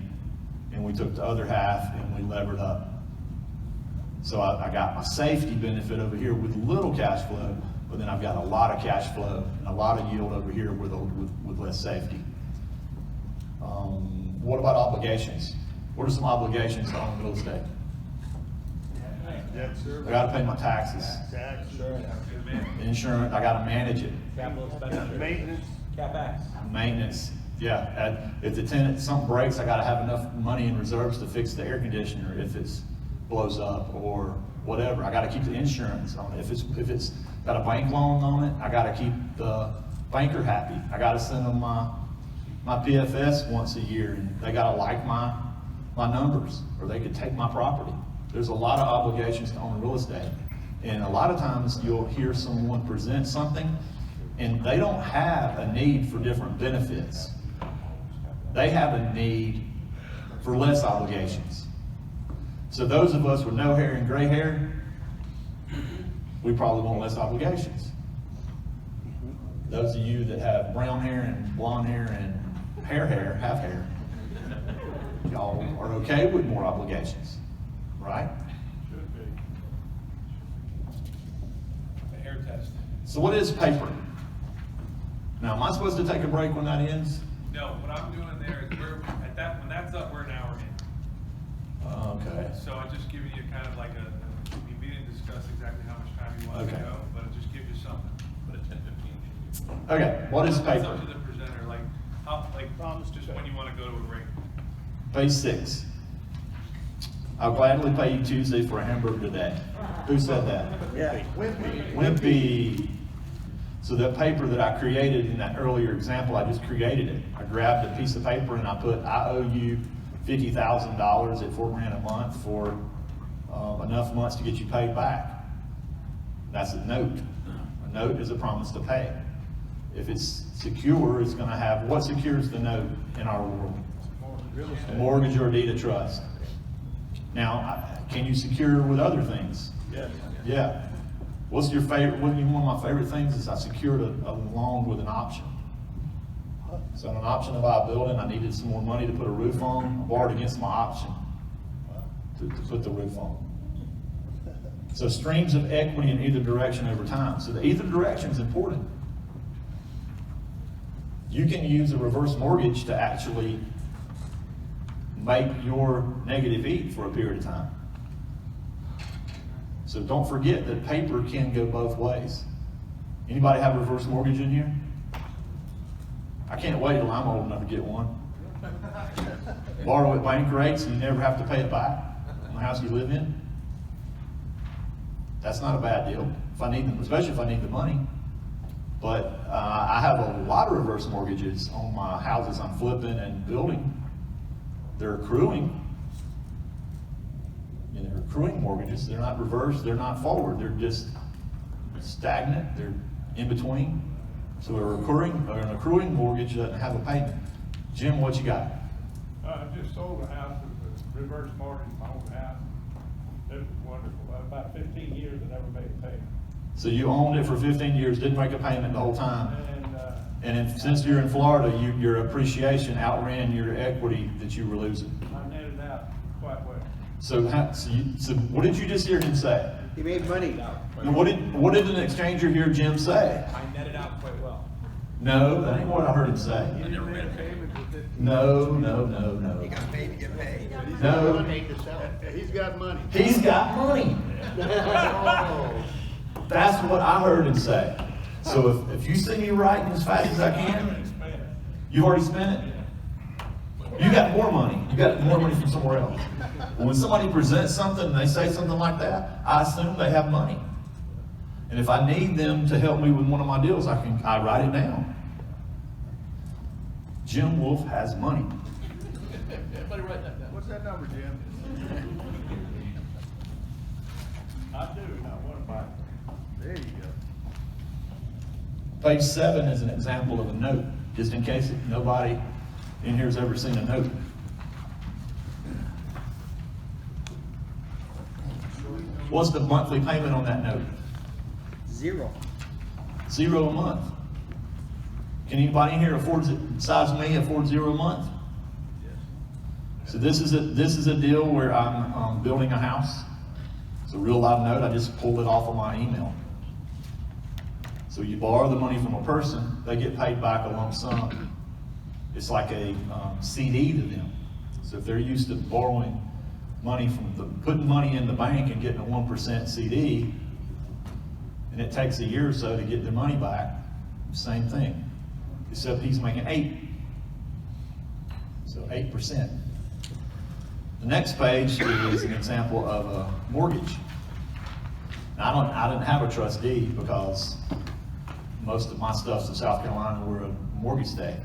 And we took the other half and we levered up. So I got my safety benefit over here with little cash flow, but then I've got a lot of cash flow and a lot of yield over here with less safety. What about obligations? What are some obligations to own real estate? Debt service. I gotta pay my taxes. Tax. Insurance, I gotta manage it. Capital expenditure. Maintenance. CapEx. Maintenance, yeah. If the tenant, something breaks, I gotta have enough money in reserves to fix the air conditioner if it's blows up or whatever. I gotta keep the insurance on it. If it's got a bank loan on it, I gotta keep the banker happy. I gotta send them my PFS once a year, and they gotta like my numbers, or they could take my property. There's a lot of obligations to own real estate. And a lot of times you'll hear someone present something and they don't have a need for different benefits. They have a need for less obligations. So those of us with no hair and gray hair, we probably want less obligations. Those of you that have brown hair and blonde hair and half hair, y'all are okay with more obligations, right? Should be. The hair test. So what is paper? Now, am I supposed to take a break when that ends? No, what I'm doing there is when that's up, we're an hour in. Okay. So I'm just giving you kind of like we didn't discuss exactly how much time you want to Okay. go, but it just gives you something. But at 10:15. Okay, what is It's paper? up to the presenter, promise just when you want to go to a break. Page 6. I'll gladly pay you Tuesday for a hamburger today. Who said that? Yeah. Wimpy. Wimpy. So that paper that I created in that earlier example, I just created it. I grabbed a piece of paper and I put, I owe you $50,000 at $4,000 a month for enough months to get you paid back. That's a note. A note is a promise to pay. If it's secure, it's going to have, what secures the note in our world? A mortgage or a deed of trust. Now, can you secure with other things? Yes. Yeah. What's your favorite? One of my favorite things is I secured a loan with an option. So an option to buy a building, I needed some more money to put a roof on. I borrowed against my option to put the roof on. So streams of equity in either direction over time. So the either direction is important. You can use a reverse mortgage to actually make your negative eat for a period of time. So don't forget that paper can go both ways. Anybody have a reverse mortgage in here? I can't wait till I'm old enough to get one. Borrow at bank rates and you never have to pay it back on the house you live in. That's not a bad deal, if I need them, especially if I need the money. But I have a lot of reverse mortgages on my houses I'm flipping and building. They're accruing. And they're accruing mortgages. They're not reverse, they're not forward. They're just stagnant. They're in between. So an accruing mortgage doesn't have a payment. Jim, what you got? I just sold a house with a reverse mortgage, my own house. It was wonderful. About 15 years, I never made a payment. So you owned it for 15 years, didn't make a payment the whole time. And since you're in Florida, your appreciation outran your equity that you were losing. I netted out quite well. So what did you just hear him say? He made money. And what did an exchanger hear Jim say? I netted out quite well. No, that ain't what I heard him say. I never made a payment. No. He got paid to get paid. No. He's got money. He's got money. That's what I heard him say. So if you see me writing as fast as I can, you've already spent it. You got more money. You got more money from somewhere else. When somebody presents something and they say something like that, I assume they have money. And if I need them to help me with one of my deals, I write it down. Jim Wolf has money. Everybody write that down. What's that number, Jim? I do, now what about? There you go. Page 7 is an example of a note, just in case nobody in here has ever seen a note. What's the monthly payment on that note? $0. $0 a month. Can anybody in here besides me afford $0 a month? So this is a deal where I'm building a house. It's a real live note. I just pulled it off of my email. So you borrow the money from a person, they get paid back a lump sum. It's like a CD to them. So if they're used to borrowing money putting money in the bank and getting a 1% CD, and it takes a year or so to get their money back, same thing. Except he's making 8. So 8%. The next page is an example of a mortgage. Now, I didn't have a trustee because most of my stuff's in South Carolina. We're a mortgage state.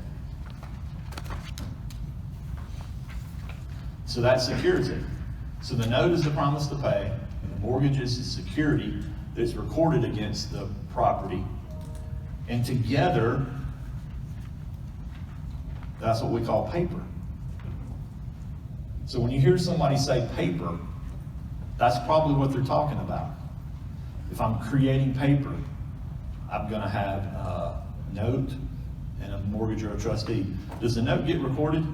So that secures it. So the note is the promise to pay, and the mortgage is the security that's recorded against the property. And together, that's what we call paper. So when you hear somebody say paper, that's probably what they're talking about. If I'm creating paper, I'm going to have a note and a mortgage or a trustee. Does the note get recorded?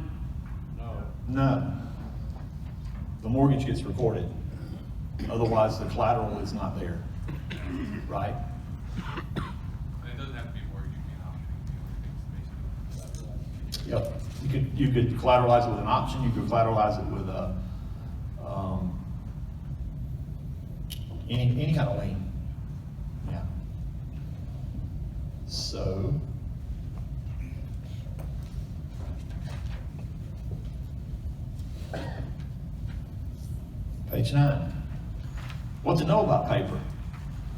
No. No. The mortgage gets recorded. Otherwise, the collateral is not there. Right? It doesn't have to be mortgage, you can Yep. You could collateralize it with an option. You could collateralize it with any kind of lien. Yeah. So page 9. What to know about paper?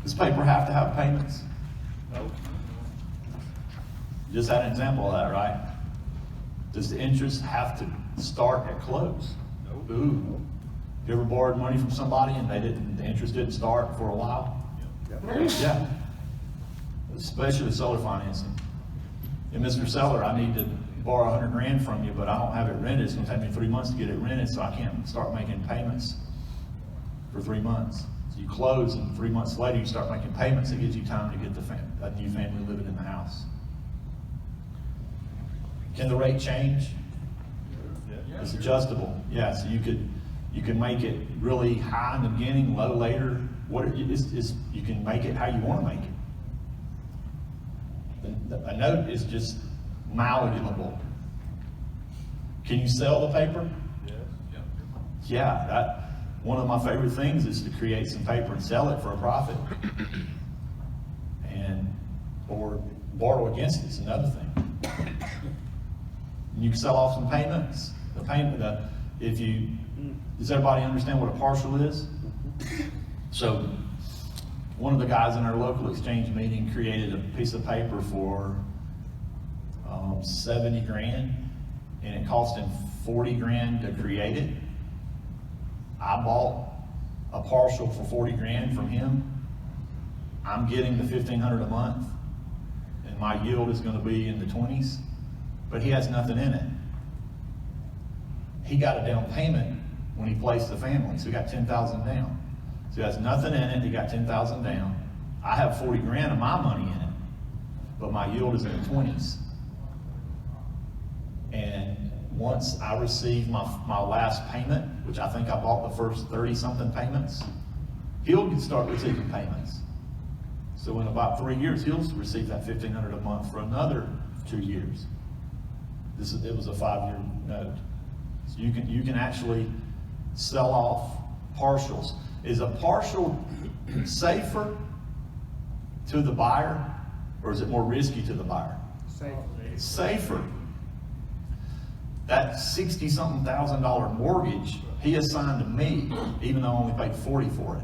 Does paper have to have payments? No. Just had an example of that, right? Does the interest have to start at close? No. Ooh. You ever borrowed money from somebody and the interest didn't start for a while? Yeah. Especially with seller financing. And Mr. Seller, I need to borrow 100 grand from you, but I don't have it rented. It's gonna take me 3 months to get it rented, so I can't start making payments for 3 months. So you close, and 3 months later you start making payments. It gives you time to get a new family living in the house. Can the rate change? It's adjustable. Yeah, so you can make it really high in the beginning, low later. You can make it how you want to make it. A note is just malleable. Can you sell the paper? Yes. Yeah, one of my favorite things is to create some paper and sell it for a profit. Or borrow against it's another thing. And you can sell off some payments. Does everybody understand what a partial is? So, one of the guys in our local exchange meeting created a piece of paper for 70 grand, and it cost him 40 grand to create it. I bought a partial for 40 grand from him. I'm getting the 1,500 a month, and my yield is gonna be in the 20s, but he has nothing in it. He got a down payment when he placed the family, so he got 10,000 down. So he has nothing in it, he got 10,000 down. I have 40 grand of my money in it, but my yield is in the 20s. And once I receive my last payment, which I think I bought the first 30 something payments, he'll start receiving payments. So in about 3 years, he'll receive that 1,500 a month for another 2 years. It was a 5-year note. So you can actually sell off partials. Is a partial safer to the buyer, or is it more risky to the buyer? Safer. That $60-something thousand mortgage he assigned to me, even though I only paid 40 for it.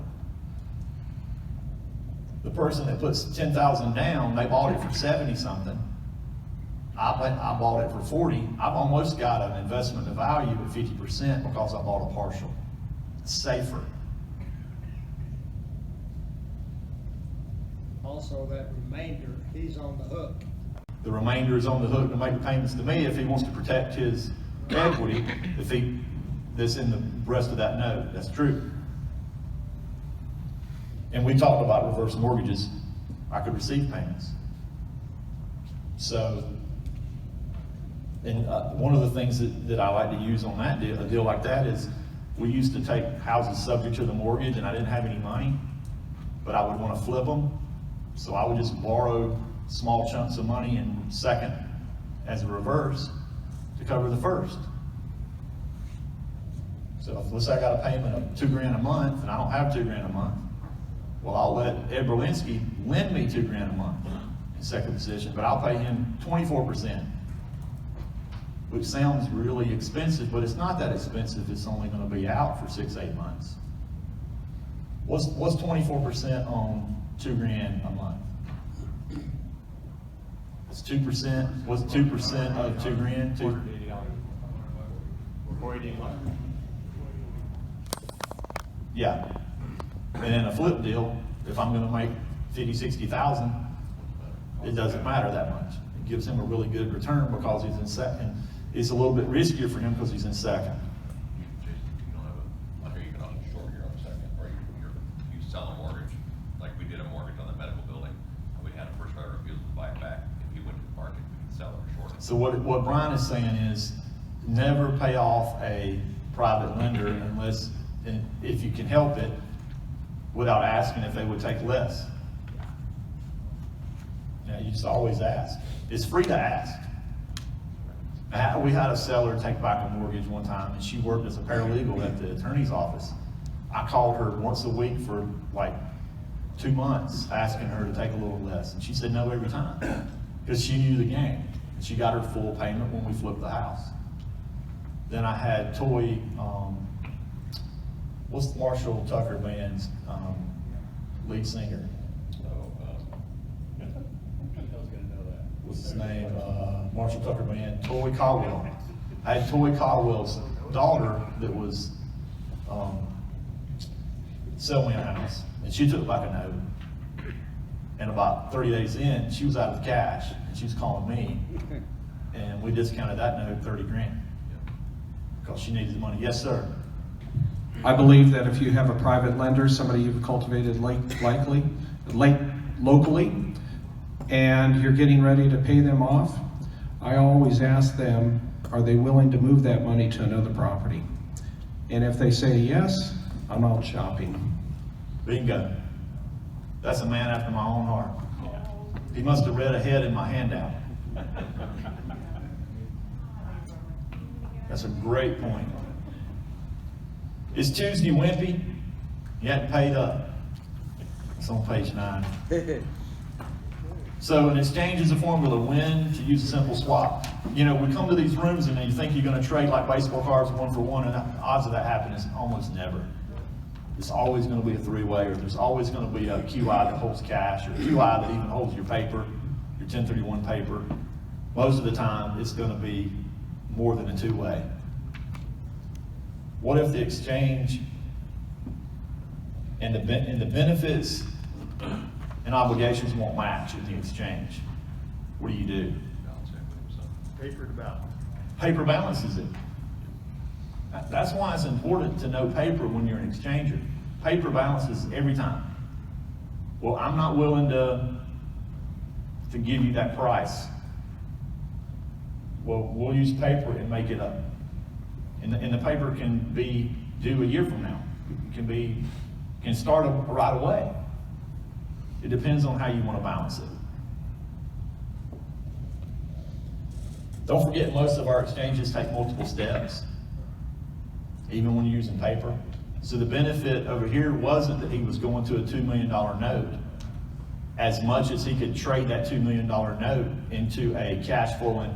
The person that puts 10,000 down, they bought it for 70 something. I bought it for 40. I've almost got an investment of value at 50% because I bought a partial. It's safer. Also, that remainder, he's on the hook. The remainder is on the hook to make payments to me if he wants to protect his equity, that's in the rest of that note. That's true. And we talked about reverse mortgages. I could receive payments. So, and one of the things that I like to use on that deal, a deal like that, is we used to take houses subject to the mortgage, and I didn't have any money, but I would want to flip them. So I would just borrow small chunks of money in second as a reverse to cover the first. So if, let's say I got a payment of $2 grand a month and I don't have $2 grand a month, well, I'll let Ed Berlinski lend me $2 grand a month in second position, but I'll pay him 24%, which sounds really expensive, but it's not that expensive. It's only going to be out for 6-8 months. What's 24% on $2 grand a month? It's 2%. What's 2% of $2 grand? Yeah. And in a flip deal, if I'm going to make 50,000, 60,000, it doesn't matter that much. It gives him a really good return because he's in second. It's a little bit riskier for him because he's in second. I know you can also short your own second, or you sell a mortgage, like we did a mortgage on the medical building, and we had a first right of refusal to buy it back. If he went to the market, we could sell it or short it. So what Brian is saying is never pay off a private lender unless, if you can help it, without asking if they would take less. You just always ask. It's free to ask. We had a seller take back a mortgage one time, and she worked as a paralegal at the attorney's office. I called her once a week for like 2 months, asking her to take a little less, and she said no every time, because she knew the game. She got her full payment when we flipped the house. Then I had Toy, what's Marshall Tucker Band's lead singer? what's his name, Marshall Tucker Band, Toy Caldwell. I had Toy Caldwell's daughter that was selling me a house, and she took back a note. And about 30 days in, she was out of cash, and she was calling me, and we discounted that note 30 grand because she needed the money. Yes, sir. I believe that if you have a private lender, somebody you've cultivated locally, and you're getting ready to pay them off, I always ask them, are they willing to move that money to another property? And if they say yes, I'm out shopping. Bingo. That's a man after my own heart. He must have read ahead in my handout. That's a great point. Is Tuesday wimpy? You hadn't paid up. It's on page 9. So an exchange is a formula. When to use a simple swap. You know, we come to these rooms and you think you're going to trade like baseball cards 1 for 1, and the odds of that happening is almost never. It's always going to be a 3-way, or there's always going to be a QI that holds cash, or a QI that even holds your paper, your 1031 paper. Most of the time, it's going to be more than a 2-way. What if the exchange and the benefits and obligations won't match in the exchange? What do you do? Paper to balance. Paper balances it. That's why it's important to know paper when you're an exchanger. Paper balances every time. Well, I'm not willing to give you that price. Well, we'll use paper and make it up. And the paper can be due a year from now. It can start right away. It depends on how you want to balance it. Don't forget, most of our exchanges take multiple steps, even when you're using paper. So the benefit over here wasn't that he was going to a $2 million note as much as he could trade that $2 million note into a cash flowing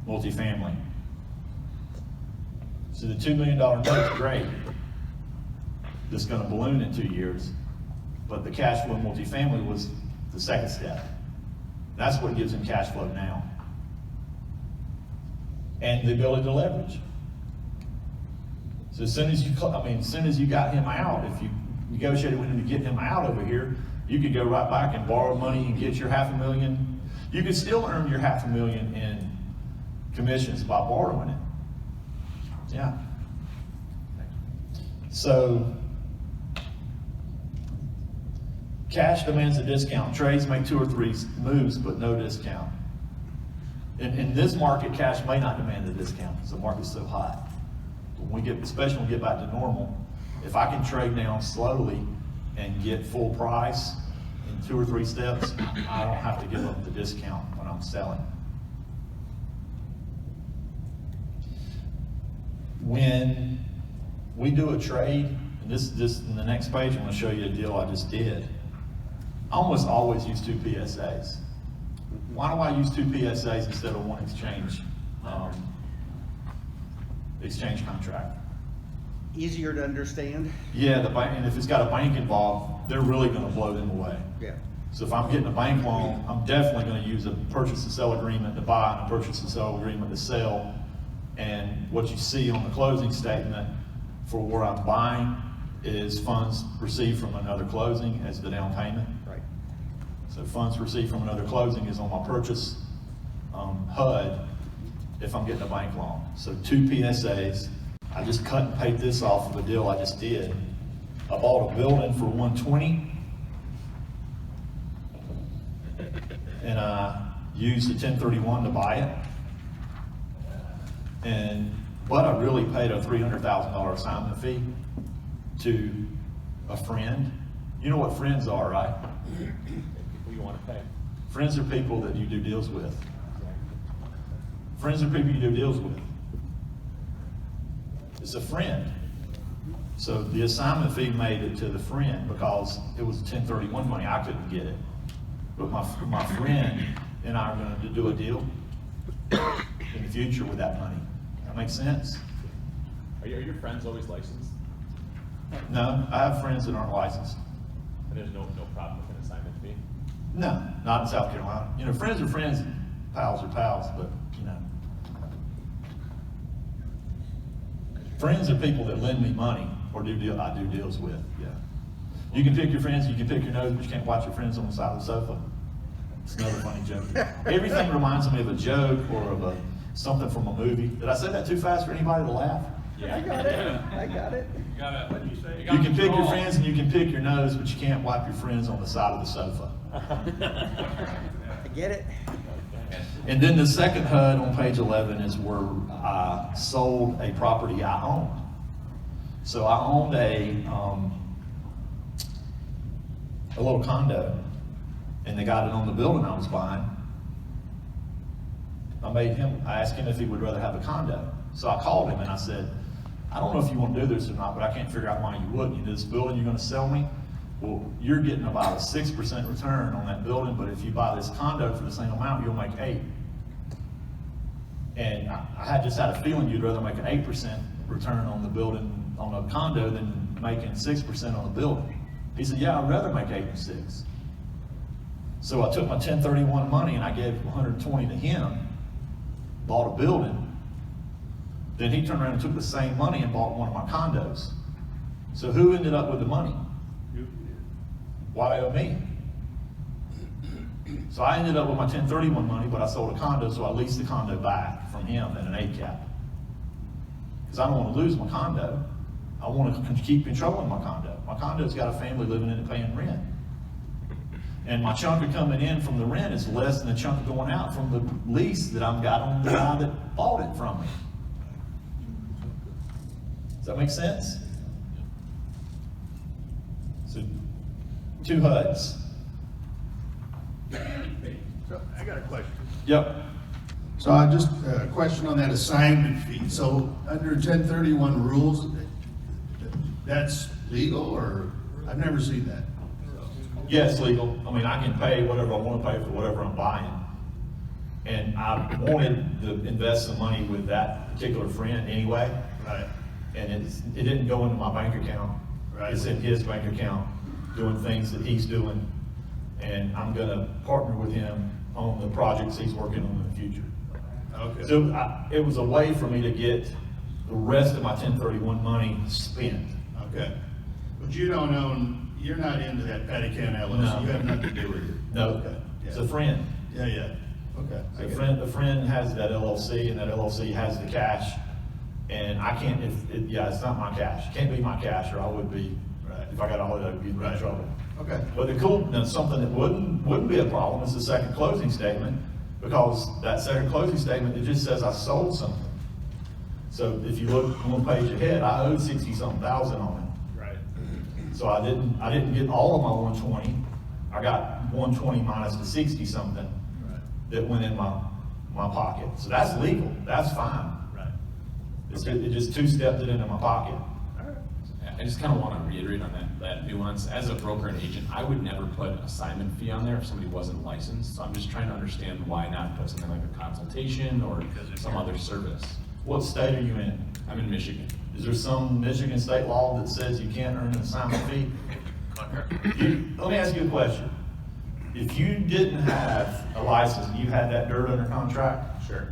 multifamily. So the $2 million note's great. That's going to balloon in 2 years. But the cash flow multifamily was the second step. That's what gives him cash flow now. And the ability to leverage. So as soon as you got him out, if you negotiated with him to get him out over here, you could go right back and borrow money and get your $500,000. You could still earn your $500,000 in commissions by borrowing it. Yeah. So cash demands a discount. Trades make 2 or 3 moves, but no discount. In this market, cash may not demand a discount because the market's so hot. When we get, especially when we get back to normal, if I can trade down slowly and get full price in 2 or 3 steps, I don't have to give up the discount when I'm selling. When we do a trade, and this in the next page, I'm going to show you a deal I just did. I almost always use 2 PSAs. Why do I use 2 PSAs instead of 1 exchange contract? Easier to understand? Yeah, the bank, and if it's got a bank involved, they're really going to blow them away. Yeah. So if I'm getting a bank loan, I'm definitely going to use a purchase and sell agreement to buy and a purchase and sell agreement to sell. And what you see on the closing statement for where I'm buying is funds received from another closing as the down payment. Right. So funds received from another closing is on my purchase HUD if I'm getting a bank loan. So 2 PSAs. I just cut and paid this off of a deal I just did. I bought a building for $120, and I used the 1031 to buy it. But I really paid a $300,000 assignment fee to a friend. You know what friends are, right? People you want to pay. Friends are people that you do deals with. Friends are people you do deals with. It's a friend. So the assignment fee made it to the friend because it was 1031 money. I couldn't get it. But my friend and I are going to do a deal in the future with that money. That makes sense? Are your friends always licensed? No, I have friends that aren't licensed. And there's no problem with an assignment fee? No, not in South Carolina. You know, friends are friends pals are pals, but, you know. Friends are people that lend me money or I do deals with, yeah. You can pick your friends, you can pick your nose, but you can't watch your friends on the side of the sofa. It's another funny joke. Everything reminds me of a joke or of something from a movie. Did I say that too fast for anybody to laugh? I got it, I got it. What did you say? You can pick your friends and you can pick your nose, but you can't wipe your friends on the side of the sofa. I get it. And then the second HUD on page 11 is where I sold a property I owned. So I owned a little condo, and the guy that owned the building I was buying, I asked him if he would rather have a condo. So I called him and I said, I don't know if you want to do this or not, but I can't figure out why you wouldn't. You know, this building you're going to sell me? Well, you're getting about a 6% return on that building, but if you buy this condo for the same amount, you'll make 8%. And I had just had a feeling you'd rather make an 8% return on the building, on a condo, than making 6% on a building. He said, yeah, I'd rather make 8 than 6. So I took my 1031 money and I gave 120 to him, bought a building. Then he turned around and took the same money and bought one of my condos. So who ended up with the money? Why me? So I ended up with my 1031 money, but I sold a condo, so I leased the condo back from him at an 8 cap. Because I don't want to lose my condo. I want to keep controlling my condo. My condo's got a family living in it paying rent. And my chunk of coming in from the rent is less than the chunk of going out from the lease that I've got on the guy that bought it from me. Does that make sense? So, 2 HUDs. So I got a question. Yep. So I just, a question on that assignment fee. So under 1031 rules, that's legal, or I've never seen that. Yes, legal. I mean, I can pay whatever I want to pay for whatever I'm buying. And I wanted to invest some money with that particular friend anyway. Right. And it didn't go into my bank account. Right. It's in his bank account, doing things that he's doing. And I'm gonna partner with him on the projects he's working on in the future. Okay. So it was a way for me to get the rest of my 1031 money spent. Okay. But you don't own, you're not into that Pettican LLC. No. You have nothing to do with it. No, Okay. it's a friend. Yeah, yeah. Okay. I The get it. friend has that LLC, and that LLC has the cash, and I can't, it's not my cash. It can't be my cash, or I would be, Right. if I got all of it, I'd be in Right. trouble. Okay. But something that wouldn't be a problem is the second closing statement, because that second closing statement, it just says I sold something. So if you look one page ahead, I owed 60-something thousand on it. Right. So I didn't get all of my 120. I got 120 minus the 60-something Right. that went in my pocket. So that's legal, that's fine. Right. It just two-stepped it into my pocket. I just kind of want to reiterate on that nuance. As a broker and agent, I would never put assignment fee on there if somebody wasn't licensed. So I'm just trying to understand why not put something like a consultation or some other service. What state are you in? I'm in Michigan. Is there some Michigan state law that says you can't earn an assignment fee? Let me ask you a question. If you didn't have a license and you had that dirt under contract, Sure.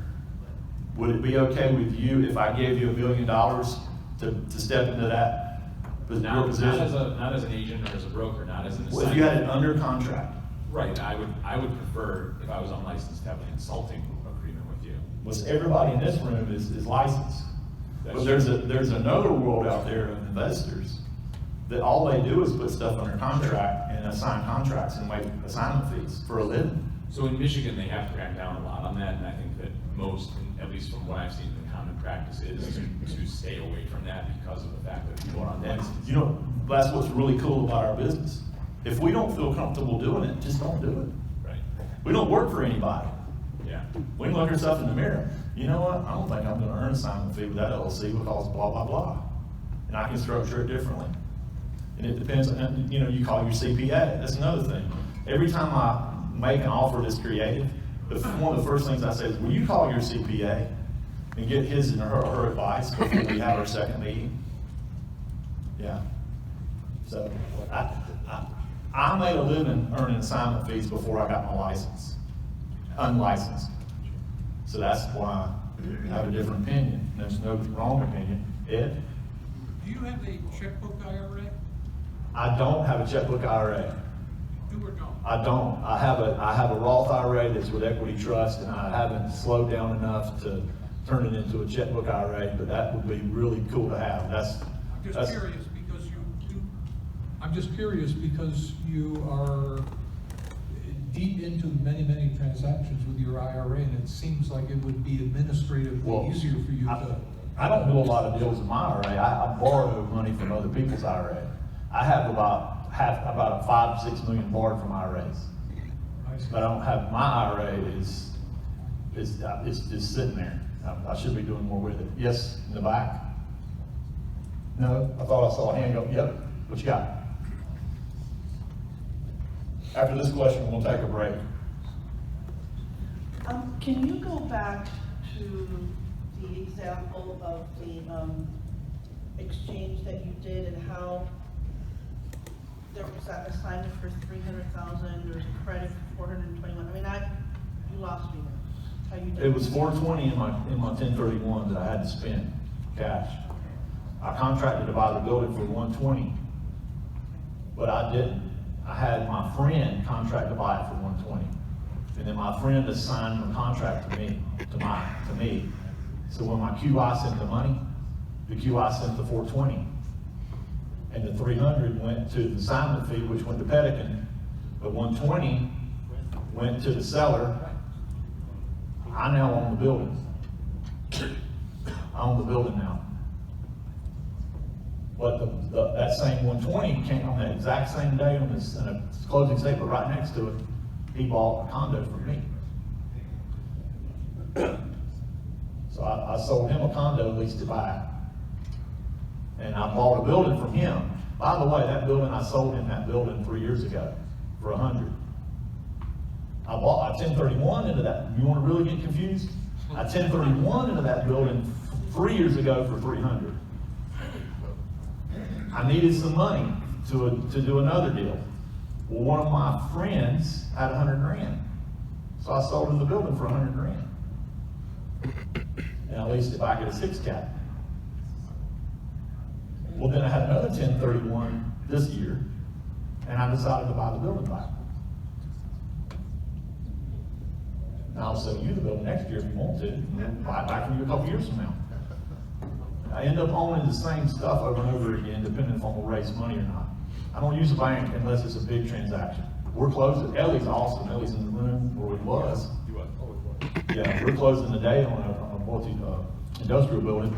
would it be okay with you if I gave you $1 million to step into that Not position? not as an agent or as a broker, not as an assignment. Well, if you had it under contract, Right, I would prefer, if I was unlicensed, to have a consulting agreement with you. was everybody in this room is licensed. That's But there's another world out there of investors that all they do is put stuff under contract and assign contracts and make assignment fees for a living. So in Michigan, they have cracked down a lot on that, and I think that most, at least from what I've seen, the common practice is to stay away from that because of the fact that people are And, unlicensed. you know, that's what's really cool about our business. If we don't feel comfortable doing it, just don't do it. Right. We don't work for anybody. Yeah. We can look ourselves in the mirror. You know what? I don't think I'm gonna earn an assignment fee with that LLC because blah, blah, blah. And I can structure it differently. And it depends, and you know, you call your CPA, that's another thing. Every time I make an offer that's creative, one of the first things I say is, will you call your CPA and get his and her advice before we have our second meeting? Yeah. So, I made a living earning assignment fees before I got my license, unlicensed. So that's why I have a different opinion. There's no wrong opinion. Ed? Do you have a checkbook IRA? I don't have a checkbook IRA. Do or don't? I don't. I have a Roth IRA that's with Equity Trust, and I haven't slowed down enough to turn it into a checkbook IRA, but that would be really cool to have. I'm just curious because you do. I'm just curious because you are deep into many, many transactions with your IRA, and it seems like it would be administratively easier for you to. I don't do a lot of deals in my IRA. I borrow money from other people's IRA. I have about a 5 to 6 million borrowed from IRAs. But I don't have, my IRA is just sitting there. I should be doing more with it. Yes, in the back? No, I thought I saw a hand go, yep, what you got? After this question, we'll take a break. Can you go back to the example of the exchange that you did and how there was that assignment for 300,000, there was a credit for 421? I mean, you lost me there. How you did It was 420 in my 1031 that I had to spend cash. I contracted to buy the building for 120, but I didn't. I had my friend contract to buy it for 120, and then my friend assigned the contract to me. So when my QI sent the money, the QI sent the 420, and the 300 went to the assignment fee, which went to Pelican. The 120 went to the seller. I now own the building. I own the building now. But that same 120 came on that exact same day on this, in a closing statement right next to it. He bought a condo from me. So I sold him a condo leased to buy. And I bought a building from him. By the way, that building, I sold him that building 3 years ago for 100. I bought a 1031 into that. You want to really get confused? I 1031 into that building 3 years ago for 300. I needed some money to do another deal. Well, one of my friends had 100 grand. So I sold him the building for 100 grand. And I leased it back at a 6 cap. Well, then I had another 1031 this year, and I decided to buy the building back. Now I'll sell you the building next year if you want to, and then buy it back from you a couple years from now. I end up owning the same stuff over and over again, depending if I'm gonna raise money or not. I don't use a bank unless it's a big transaction. We're closing. Ellie's awesome. Ellie's in the room where we was. Yeah, we're closing today on a multi-industrial building,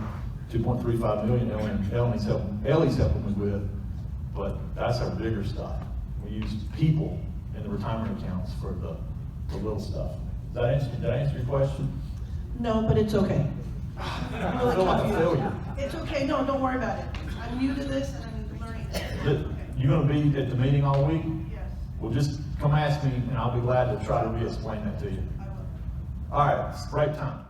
2.35 million. Ellie's helping me with, but that's our bigger stuff. We use people in the retirement accounts for the little stuff. Did I answer your question? No, but it's okay. I feel like a failure. It's okay, no, don't worry about it. I'm new to this and I'm learning this. You gonna be at the meeting all week? Yes. Well, just come ask me and I'll be glad to try to re-explain that to you. I will. All right, it's break time.